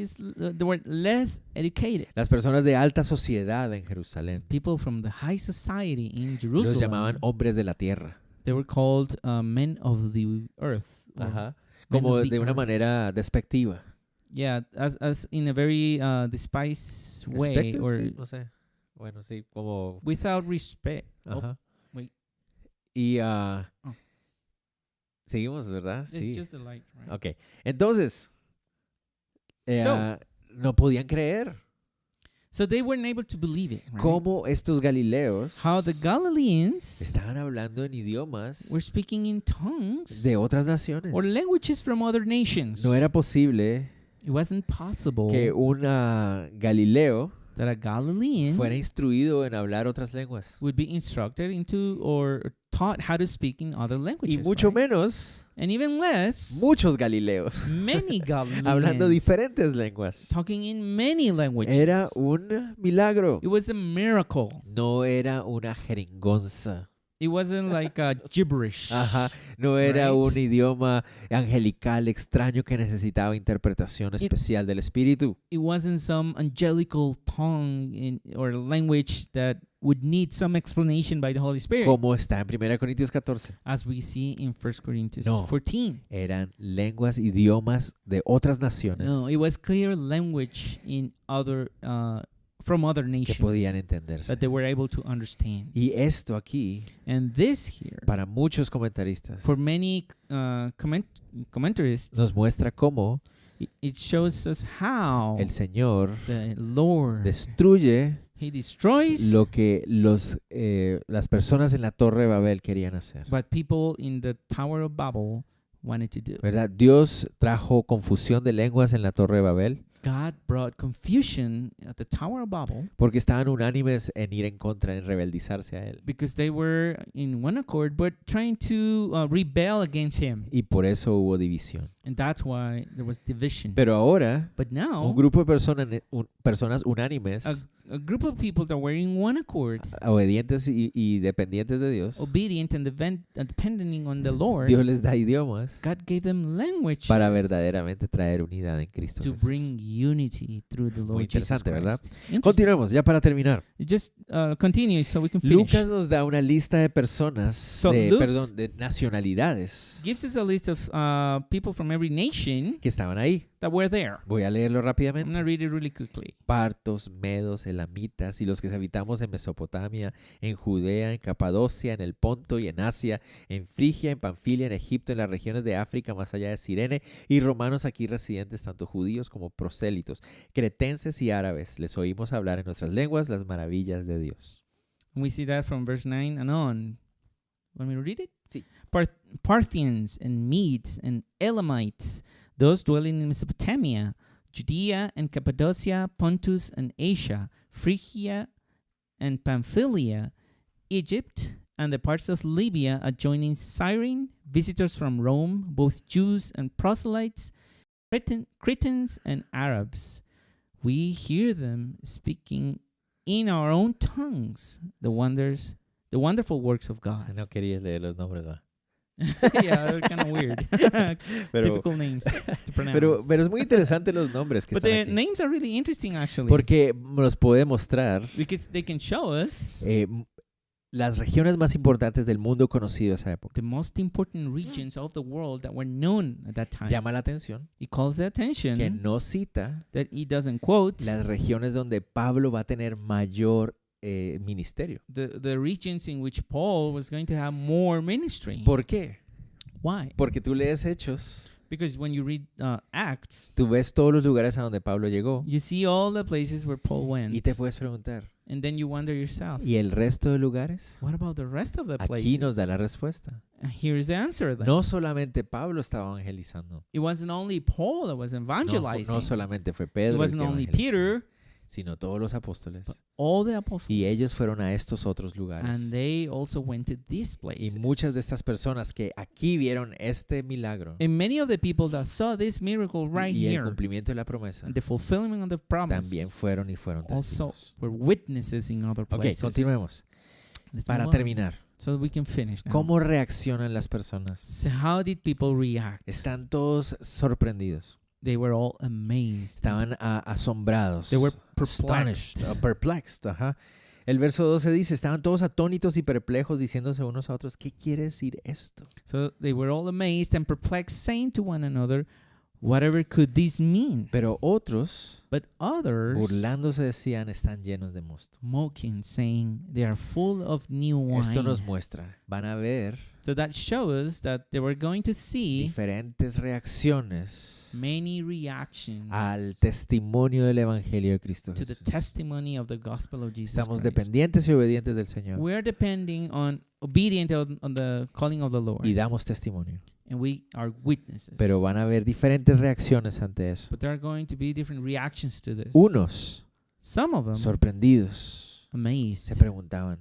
A: were less educated.
C: Las personas de alta sociedad en Jerusalén
A: People from the high society in
C: los
A: Jerusalem.
C: llamaban hombres de la tierra.
A: They were called men of the earth. or
C: Ajá.
A: men
C: Como
A: of the
C: de una
A: earth.
C: manera despectiva.
A: Yeah, as in a very despised way
C: Despective,
A: or
C: sí, no sé. Bueno, sí, como...
A: without respect.
C: Ajá.
A: wait.
C: Y
A: Oh.
C: seguimos, ¿verdad?
A: It's
C: Sí.
A: just the light, right?
C: Ok. Entonces,
A: So-
C: no podían creer
A: So they weren't able to believe it. Right?
C: cómo estos galileos
A: How the Galileans
C: estaban hablando en idiomas
A: were speaking in tongues
C: de otras naciones.
A: or languages from other nations.
C: No era posible
A: It wasn't possible
C: que un galileo
A: that a Galilean
C: fuera instruido en hablar otras lenguas.
A: would be instructed into or taught how to speak in other
C: Y
A: languages.
C: mucho
A: right?
C: menos,
A: And even less,
C: muchos galileos
A: many Galileans
C: hablando diferentes lenguas.
A: talking in many languages.
C: Era un milagro.
A: It was a miracle.
C: No era una jeringonza.
A: It wasn't like a gibberish.
C: Ajá. No era
A: Right.
C: un idioma angelical extraño que necesitaba interpretación especial del espíritu.
A: It wasn't some angelical tongue or language that would need some explanation by the Holy Spirit,
C: Como está en 1 Corintios 14.
A: as we see in 1 Corinthians
C: No.
A: 14.
C: Eran lenguas, idiomas de otras naciones
A: No, it was clear language in other from other
C: que
A: nations
C: podían entenderse.
A: that they were able to understand.
C: Y esto aquí,
A: And this here,
C: para muchos comentaristas,
A: for many commentarists,
C: nos muestra cómo
A: it shows us how
C: el Señor
A: the Lord,
C: destruye
A: He destroys
C: lo que las personas en la Torre de Babel querían hacer.
A: what people in the Tower of Babel wanted to do.
C: ¿Verdad? Dios trajo confusión de lenguas en la Torre de Babel
A: God brought confusion at the Tower of Babel
C: porque estaban unánimes en ir en contra, en rebeldizarse a Él.
A: because they were in one accord but trying to rebel against Him.
C: Y por eso hubo división.
A: And that's why there was division.
C: Pero ahora,
A: But now,
C: un grupo de personas unánimes,
A: a group of people that were in one accord,
C: obedientes y dependientes de Dios,
A: obedient and depending on the Lord,
C: Dios les da idiomas
A: God gave them language
C: para verdaderamente traer unidad en Cristo
A: to
C: Jesús.
A: bring unity through the Lord Jesus
C: interesante, ¿verdad?
A: Christ. Interesting.
C: Continuemos, ya para terminar.
A: Just continue so we can finish.
C: Lucas nos da una lista de personas,
A: So Luke-
C: de nacionalidades
A: Gives us a list of people from every nation
C: que estaban ahí.
A: that were there.
C: Voy a leerlo
A: I'm
C: rápidamente.
A: going to read it really quickly.
C: Partos, medos, elamitas y los que habitamos en Mesopotamia, en Judea, en Capadocia, en el Ponto y en Asia, en Frigia, en Panfilia, en Egipto, en las regiones de África más allá de Cirene, y romanos aquí residentes, tanto judíos como prosélitos, cretenses y árabes. Les oímos hablar en nuestras lenguas las maravillas de Dios.
A: And we see that from verse 9 and on. Want me to read it?
C: Sí.
A: Parthians and Medes and Elamites, those dwelling in Mesopotamia, Judea and Cappadocia, Pontus and Asia, Phrygia and Pamphylia, Egypt, and the parts of Libya adjoining Cyrene, visitors from Rome, both Jews and proselytes, Cretans and Arabs. We hear them speaking in our own tongues the wonderful works of God.
C: No querías leer los nombres, ¿verdad?
A: Yeah, they're kind of weird.
C: Pero,
A: Difficult names to pronounce.
C: pero es muy interesante los nombres que
A: But
C: están
A: the
C: aquí.
A: names are really interesting, actually.
C: Porque nos puede mostrar
A: Because they can show us
C: las regiones más importantes del mundo conocido a esa época.
A: the most important regions of the world that were known at that time.
C: Llama la atención
A: It calls the attention
C: que no cita
A: that he doesn't quote
C: las regiones donde Pablo va a tener mayor ministerio.
A: the regions in which Paul was going to have more ministry.
C: ¿Por qué?
A: Why?
C: Porque tú lees Hechos,
A: Because when you read Acts,
C: tú ves todos los lugares a donde Pablo llegó
A: you see all the places where Paul went.
C: y te puedes preguntar,
A: And then you wonder yourself,
C: ¿y el resto de lugares?
A: what about the rest of the places?
C: Aquí nos da la respuesta.
A: And here's the answer then.
C: No solamente Pablo estaba evangelizando,
A: It wasn't only Paul that was evangelizing.
C: no solamente fue
A: It
C: Pedro el
A: wasn't
C: que
A: only
C: evangelizó,
A: Peter,
C: sino todos los apóstoles.
A: but all the apostles.
C: Y ellos fueron a estos otros lugares.
A: And they also went to these places.
C: Y muchas de estas personas que aquí vieron este milagro
A: And many of the people that saw this miracle right
C: y el
A: here,
C: cumplimiento de la promesa,
A: and the fulfillment of the promise,
C: también fueron
A: also
C: testigos.
A: were witnesses in other
C: Ok,
A: places.
C: continuemos.
A: Let's
C: Para
A: move on,
C: terminar,
A: so that we can finish now.
C: ¿cómo reaccionan las personas?
A: So how did people react?
C: Están todos sorprendidos.
A: They were all amazed.
C: Estaban asombrados.
A: They were
C: Astonished,
A: perplexed.
C: perplexed, ajá. El verso 12 dice, estaban todos atónitos y perplejos diciéndose unos a otros, ¿qué quiere decir esto?
A: So they were all amazed and perplexed, saying to one another, whatever could this mean?
C: Pero otros,
A: But others,
C: burlándose, decían, están llenos de mosto.
A: mocking, saying they are full of new wine.
C: Esto nos muestra, van a ver
A: So that shows that they were going to see
C: diferentes reacciones
A: many reactions
C: al testimonio del Evangelio de Cristo
A: to the
C: Jesús.
A: testimony of the gospel of Jesus
C: Estamos
A: Christ.
C: dependientes y obedientes del Señor
A: We are depending on, obedient on the calling of the Lord,
C: y damos testimonio.
A: and we are witnesses.
C: Pero van a haber diferentes reacciones ante eso.
A: But there are going to be different reactions to this.
C: Unos,
A: Some of them
C: sorprendidos, se
A: amazed.
C: preguntaban,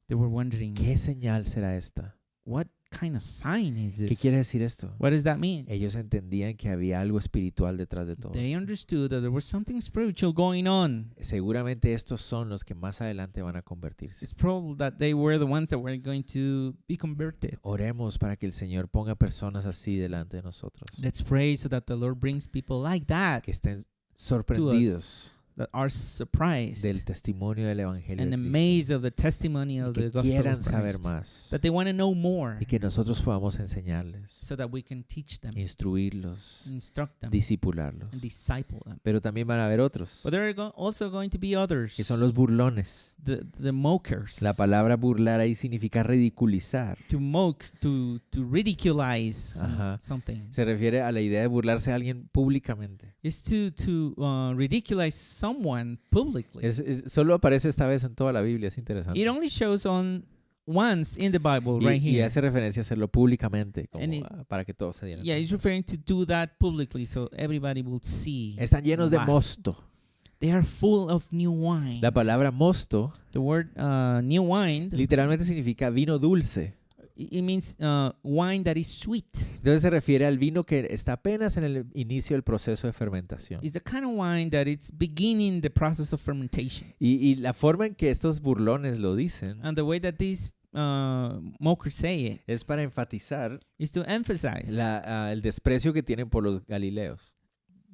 A: They were wondering,
C: ¿qué señal será esta?
A: what kind of sign is
C: ¿Qué
A: this?
C: quiere decir esto?
A: What does that mean?
C: Ellos entendían que había algo espiritual detrás de todo
A: They
C: esto.
A: understood that there was something spiritual going on.
C: Seguramente estos son los que más adelante van a convertirse.
A: It's probable that they were the ones that were going to be converted.
C: Oremos para que el Señor ponga personas así delante de nosotros,
A: Let's pray so that the Lord brings people like that,
C: que estén sorprendidos
A: that are surprised
C: del testimonio del Evangelio
A: and
C: de Cristo,
A: amazed of the testimony
C: y
A: of
C: que
A: the gospel
C: quieran
A: of
C: saber
A: Christ.
C: más,
A: That they want to know more,
C: y que nosotros podamos enseñarles,
A: so that we can teach them,
C: instruirlos,
A: instruct them,
C: discipularlos.
A: and disciple them.
C: Pero también van a haber otros,
A: But there are also going to be others,
C: que son los burlones.
A: the mokers.
C: La palabra burlar ahí significa ridiculizar.
A: To mock, to ridiculize
C: Ajá.
A: something.
C: Se refiere a la idea de burlarse de alguien públicamente.
A: Is to ridiculize someone publicly.
C: Solo aparece esta vez en toda la Biblia, es interesante.
A: It only shows on once in the Bible, right
C: Y
A: here.
C: hace referencia a hacerlo públicamente, como,
A: And
C: para que todos se dieran
A: Yeah,
C: cuenta.
A: he's referring to do that publicly so everybody will see.
C: Están llenos de
A: live.
C: mosto.
A: They are full of new wine.
C: La palabra mosto
A: The word new wine,
C: literalmente significa vino dulce.
A: it means wine that is sweet.
C: Entonces se refiere al vino que está apenas en el inicio del proceso de fermentación.
A: It's the kind of wine that it's beginning the process of fermentation.
C: Y la forma en que estos burlones lo dicen
A: And the way that these mokers say it
C: es para enfatizar
A: is to emphasize
C: el desprecio que tienen por los galileos.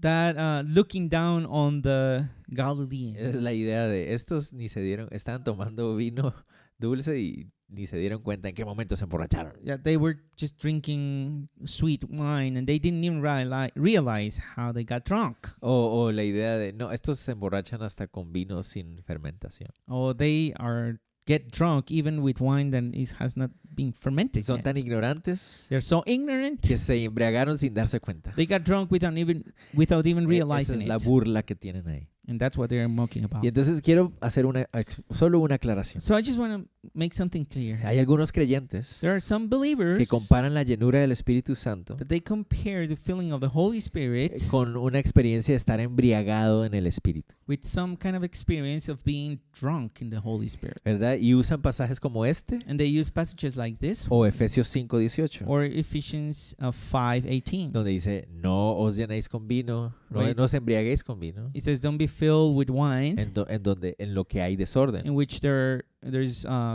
A: that looking down on the Galileans.
C: Es la idea de estos ni se dieron, estaban tomando vino dulce y ni se dieron cuenta en qué momento se emborracharon.
A: Yeah, they were just drinking sweet wine and they didn't even realize how they got drunk.
C: O la idea de, no, estos se emborrachan hasta con vino sin fermentación.
A: Or they get drunk even with wine that has not been fermented
C: Son
A: yet.
C: tan ignorantes
A: They're so ignorant.
C: que se embriagaron sin darse cuenta.
A: They got drunk without even
C: Esa
A: realizing
C: es la
A: it.
C: burla que tienen ahí.
A: And that's what they're mocking about.
C: Y entonces quiero hacer solo una aclaración.
A: So I just want to make something clear.
C: Hay algunos creyentes
A: There are some
C: que
A: believers
C: comparan la llenura del Espíritu Santo
A: that they compare the feeling of the Holy Spirit
C: con una experiencia de estar embriagado en el Espíritu,
A: with some kind of experience of being drunk in the Holy Spirit.
C: ¿verdad? Y usan pasajes como este
A: And they use passages like this
C: o Efesios 5:18,
A: or Ephesians 5:18.
C: donde dice, no os llenéis con vino, no
A: Right.
C: os embriaguéis con vino,
A: It says, don't be filled with wine
C: en lo que hay desorden,
A: in which there's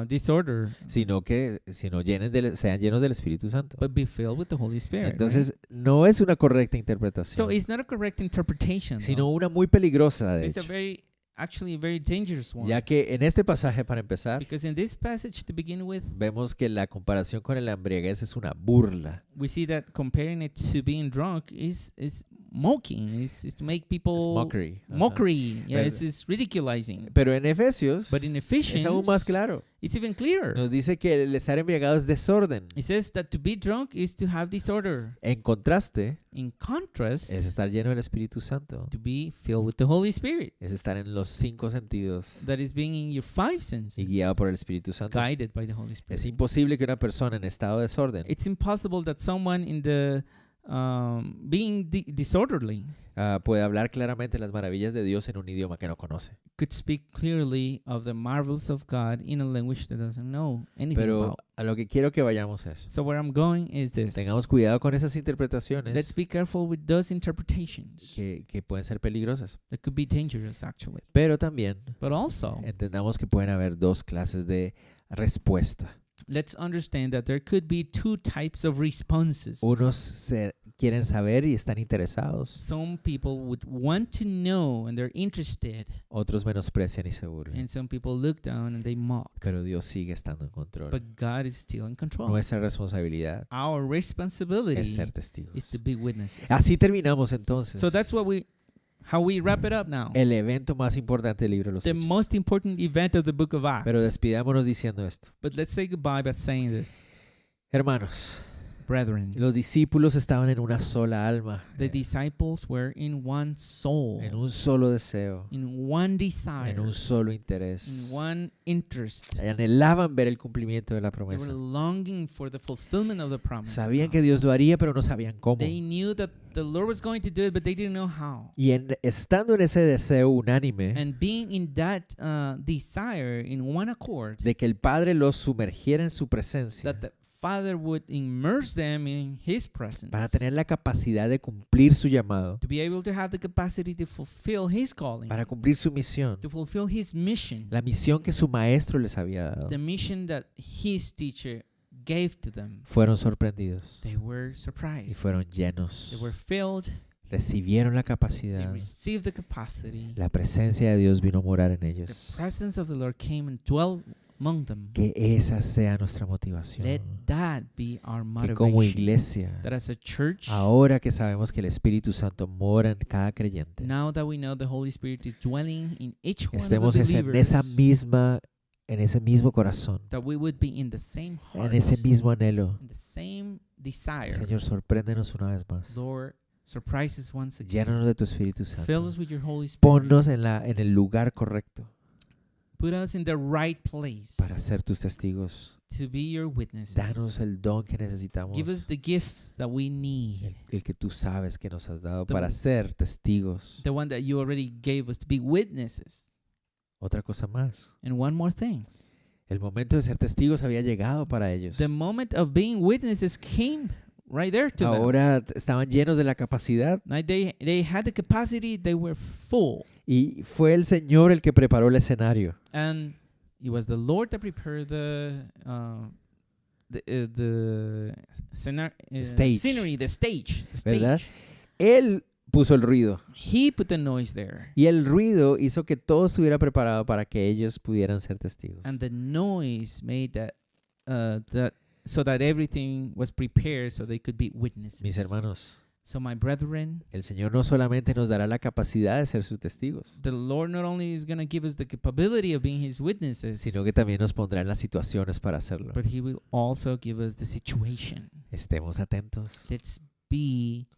A: disorder,
C: sino sean llenos del Espíritu Santo.
A: but be filled with the Holy Spirit.
C: Entonces, no es una correcta
A: So
C: interpretación,
A: it's not a correct interpretation,
C: sino
A: though.
C: una muy peligrosa, de
A: It's a
C: hecho,
A: actually a very dangerous one.
C: ya que en este pasaje, para empezar,
A: Because in this passage, to begin with,
C: vemos que la comparación con el embriaguez es una burla,
A: we see that comparing it to being drunk is mocking, is to make people
C: es mockery. Ajá.
A: mockery. Yeah,
C: Pero-
A: it's ridiculizing.
C: Pero en Efesios
A: But in
C: es
A: Ephesians,
C: aún más claro.
A: it's even clearer.
C: Nos dice que el estar embriagado es desorden.
A: It says that to be drunk is to have disorder.
C: En contraste,
A: In contrast,
C: es estar lleno del Espíritu Santo.
A: to be filled with the Holy Spirit,
C: Es estar en los 5 sentidos
A: that is being in your five
C: y
A: senses,
C: guiado por el Espíritu Santo.
A: guided by the Holy
C: Es
A: Spirit.
C: imposible que una persona en estado de desorden
A: It's impossible that someone in the being disorderly
C: pueda hablar claramente las maravillas de Dios en un idioma que no conoce.
A: could speak clearly of the marvels of God in a language that doesn't know anything
C: Pero
A: about.
C: a lo que quiero que vayamos es,
A: So where I'm going is this.
C: tengamos cuidado con esas
A: Let's
C: interpretaciones
A: be careful with those interpretations
C: que pueden ser peligrosas.
A: that could be dangerous, actually.
C: Pero también
A: But also,
C: entendamos que pueden haber dos clases de respuesta.
A: let's understand that there could be two types of responses.
C: Unos quieren saber y están interesados.
A: Some people would want to know and they're interested,
C: Otros menosprecian y se burlan.
A: and some people look down and they mock.
C: Pero Dios sigue estando en control.
A: But God is still in control.
C: Nuestra responsabilidad
A: Our responsibility
C: es ser testigos.
A: is to be witnesses.
C: Así terminamos entonces
A: So that's how we wrap it up now.
C: el evento más importante del libro de los
A: The
C: Hechos.
A: most important event of the book of Acts.
C: Pero despidámonos diciendo esto.
A: But let's say goodbye by saying this.
C: Hermanos,
A: Brethren,
C: los discípulos estaban en una sola alma,
A: the disciples were in one soul,
C: en un solo deseo,
A: in one desire,
C: en un solo interés.
A: in one interest.
C: Anhelaban ver el cumplimiento de la
A: They were
C: promesa.
A: longing for the fulfillment of the promise. of
C: Sabían
A: God.
C: que Dios lo haría, pero no sabían cómo.
A: They knew that the Lord was going to do it, but they didn't know how.
C: Y estando en ese deseo unánime
A: And being in that desire, in one accord,
C: de que el Padre los sumergiera en su presencia,
A: that the Father would immerse them in His presence,
C: para tener la capacidad de cumplir su llamado,
A: to be able to have the capacity to fulfill His calling,
C: para cumplir su misión,
A: to fulfill His mission,
C: la misión que su maestro les había dado,
A: the mission that His teacher gave to them.
C: fueron sorprendidos
A: They were
C: y
A: surprised.
C: fueron llenos.
A: They were filled.
C: Recibieron la
A: They
C: capacidad.
A: received the capacity.
C: La presencia de Dios vino a morar en
A: The
C: ellos.
A: presence of the Lord came and dwelt among them.
C: Que esa sea nuestra motivación.
A: Let that be our
C: Que como
A: motivation.
C: iglesia,
A: That as a church,
C: ahora que sabemos que el Espíritu Santo mora en cada creyente,
A: now that we know the Holy Spirit is dwelling in each one of
C: estemos
A: the
C: en esa
A: believers,
C: misma, en ese mismo corazón,
A: that we would be in the same heart,
C: en ese mismo anhelo.
A: in the same desire.
C: Señor, sorpréndenos una vez más.
A: Lord, surprise us once again.
C: Llénanos de tu Espíritu
A: Fill
C: Santo.
A: us with your Holy Spirit.
C: Ponnos en el lugar correcto
A: Put us in the right place
C: para ser tus testigos.
A: to be your witnesses.
C: Danos el don que necesitamos,
A: Give us the gifts that we need.
C: el que tú sabes que nos has dado
A: The-
C: para ser testigos.
A: The one that you already gave us to be witnesses.
C: Otra cosa más.
A: And one more thing.
C: El momento de ser testigos había llegado para ellos.
A: The moment of being witnesses came right there to them.
C: Ahora estaban llenos de la capacidad
A: Like they had the capacity, they were full.
C: y fue el Señor el que preparó el escenario.
A: And it was the Lord that prepared the
C: Stage.
A: scenery, the stage.
C: ¿Verdad? Él puso el ruido
A: He put the noise there.
C: y el ruido hizo que todo estuviera preparado para que ellos pudieran ser testigos.
A: And the noise made that so that everything was prepared so they could be witnesses.
C: Mis hermanos,
A: So my brethren,
C: el Señor no solamente nos dará la capacidad de ser sus testigos,
A: the Lord not only is going to give us the capability of being His witnesses,
C: sino que también nos pondrá en las situaciones para hacerlo.
A: but He will also give us the situation.
C: Estemos atentos.
A: Let's be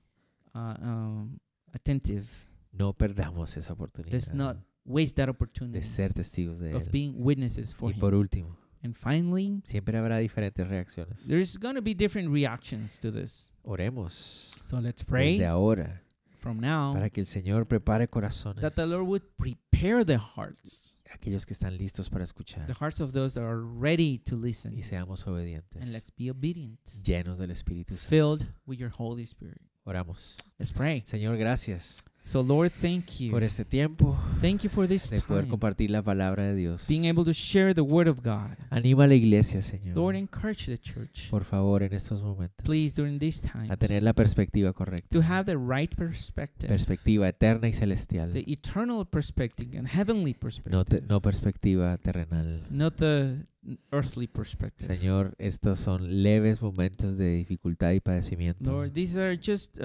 A: attentive.
C: no perdamos esa oportunidad
A: Let's not waste that
C: de
A: opportunity
C: ser testigos de
A: of
C: Él.
A: being witnesses for
C: Y por
A: Him.
C: último,
A: And finally,
C: siempre habrá diferentes reacciones.
A: there's going to be different reactions to this.
C: Oremos
A: So let's pray
C: desde ahora
A: from now
C: para que el Señor prepare corazones
A: that the Lord would prepare the hearts,
C: aquellos que están listos para escuchar
A: the hearts of those that are ready to listen.
C: y seamos obedientes,
A: And let's be obedient,
C: llenos del Espíritu Santo.
A: filled with your Holy Spirit.
C: Oramos.
A: Let's pray.
C: Señor, gracias
A: So Lord, thank
C: por
A: you.
C: este tiempo
A: Thank you for this
C: de poder
A: time,
C: compartir la palabra de Dios.
A: being able to share the Word of God.
C: Anima a la iglesia, Señor,
A: Lord, encourage the church,
C: por favor, en estos momentos,
A: please, during these times,
C: a tener la perspectiva correcta,
A: to have the right perspective,
C: perspectiva eterna y celestial,
A: the eternal perspective and heavenly perspective,
C: no perspectiva terrenal.
A: not the earthly perspective.
C: Señor, estos son leves momentos de dificultad y padecimiento.
A: Lord, these are just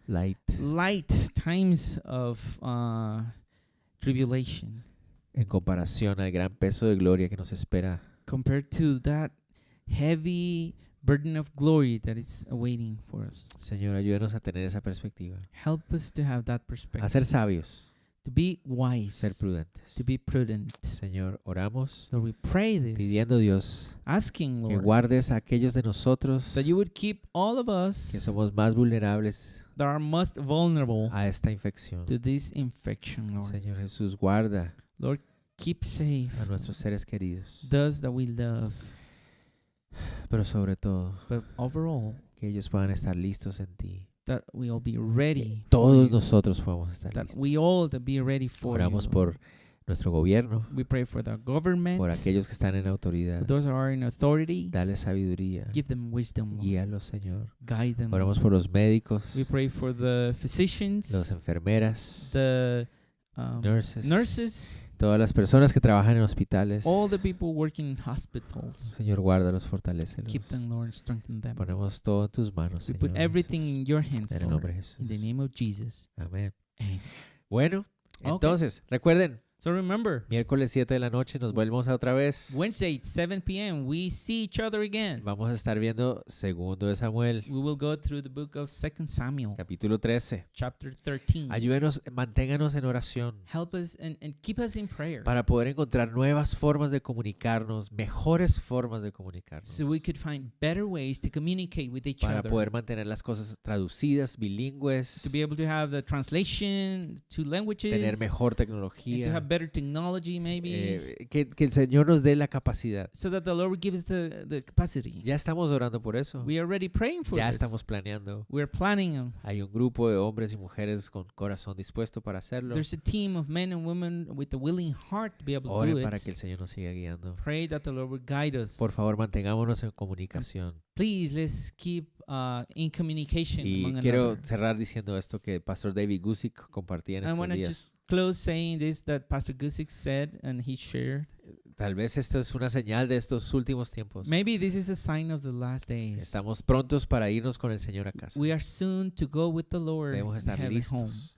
C: Light
A: light times of tribulation
C: en comparación al gran peso de gloria que nos espera.
A: compared to that heavy burden of glory that is awaiting for us.
C: Señor, ayúdenos a tener esa perspectiva,
A: Help us to have that
C: a
A: perspective,
C: ser sabios,
A: to be
C: ser
A: wise,
C: prudentes.
A: to be prudent.
C: Señor, oramos
A: Lord, we pray this,
C: pidiendo, Dios,
A: asking,
C: que
A: Lord,
C: guardes a aquellos de nosotros
A: that you would keep all of
C: que
A: us
C: somos más vulnerables
A: that are most vulnerable
C: a esta infección.
A: to this infection, Lord.
C: Señor Jesús, guarda
A: Lord, keep safe
C: a nuestros seres queridos,
A: those that we love,
C: pero sobre todo
A: but overall,
C: que ellos puedan estar listos en ti.
A: that we all be ready for
C: Todos
A: you,
C: nosotros podamos estar
A: that
C: listos.
A: we all to be ready for
C: Oramos
A: you.
C: por nuestro gobierno,
A: We pray for the government,
C: por aquellos que están en autoridad.
A: for those that are in authority.
C: Dale sabiduría.
A: Give them wisdom, Lord.
C: Guíalos, Señor.
A: Guide them.
C: Oramos
A: Lord.
C: por los médicos,
A: We pray for the physicians,
C: las enfermeras,
A: the
C: nurses, todas las personas que trabajan en hospitales.
A: all the people working in hospitals.
C: Señor, guárdalos, fortalécelos.
A: Keep them, Lord, and strengthen them.
C: Ponemos todo en tus manos,
A: We
C: Señor.
A: put everything
C: Jesús.
A: in your hands,
C: En el nombre
A: Lord.
C: de Jesús.
A: In the name of Jesus.
C: Amén.
A: Amen.
C: Bueno,
A: Okay.
C: entonces, recuerden,
A: So remember,
C: miércoles 7 de la noche nos volvemos a otra vez.
A: Wednesday, 7 p.m., we see each other again.
C: Vamos a estar viendo Segundo de Samuel,
A: We will go through the book of 2 Samuel,
C: capítulo 13.
A: chapter 13.
C: Ayúdenos, manténganos en oración
A: Help us and keep us in prayer
C: para poder encontrar nuevas formas de comunicarnos, mejores formas de comunicarnos,
A: so we could find better ways to communicate with each
C: para
A: other,
C: poder mantener las cosas traducidas, bilingües,
A: to be able to have the translation to languages,
C: tener mejor
A: and to
C: tecnología,
A: have better technology maybe,
C: que el Señor nos dé la capacidad.
A: so that the Lord would give us the capacity.
C: Ya estamos orando por eso,
A: We are already praying for
C: ya
A: this.
C: estamos planeando.
A: We're planning on.
C: Hay un grupo de hombres y mujeres con corazón dispuesto para hacerlo.
A: There's a team of men and women with a willing heart to be able to
C: Oren
A: do
C: para
A: it.
C: que el Señor nos siga guiando.
A: Pray that the Lord would guide us.
C: Por favor, mantengámonos en comunicación.
A: Please, let's keep in communication
C: Y
A: among
C: quiero
A: another.
C: cerrar diciendo esto que Pastor David Gusick compartía en
A: I
C: estos
A: want to
C: días.
A: just close saying this that Pastor Gusick said and he shared.
C: Tal vez esto es una señal de estos últimos tiempos.
A: Maybe this is a sign of the last days.
C: Estamos prontos para irnos con el Señor a casa.
A: We are soon to go with the Lord
C: Debemos
A: and
C: estar
A: heaven home.
C: listos.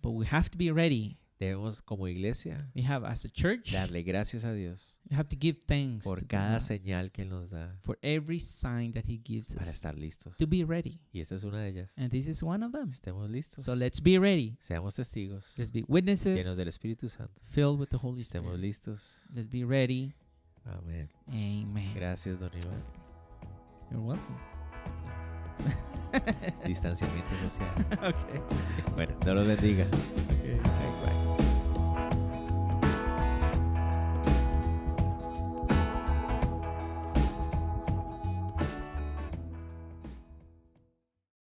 A: But we have to be ready.
C: Debemos como iglesia
A: We have, as a church,
C: darle gracias a Dios
A: we have to give thanks
C: por
A: to
C: cada
A: God
C: señal que Él nos da
A: for every sign that He gives
C: para
A: us
C: estar listos.
A: to be ready.
C: Y esta es una de ellas.
A: And this is one of them.
C: Estemos listos.
A: So let's be ready.
C: Seamos testigos
A: Let's be
C: llenos del
A: witnesses
C: Espíritu Santo.
A: filled with the Holy
C: Estemos
A: Spirit.
C: listos.
A: Let's be ready.
C: Amén.
A: Amen.
C: Gracias, don Iván.
A: You're welcome.
C: Distanciamiento social.
A: Okay.
C: Bueno, Dios los bendiga.
A: Okay. Thanks. Bye.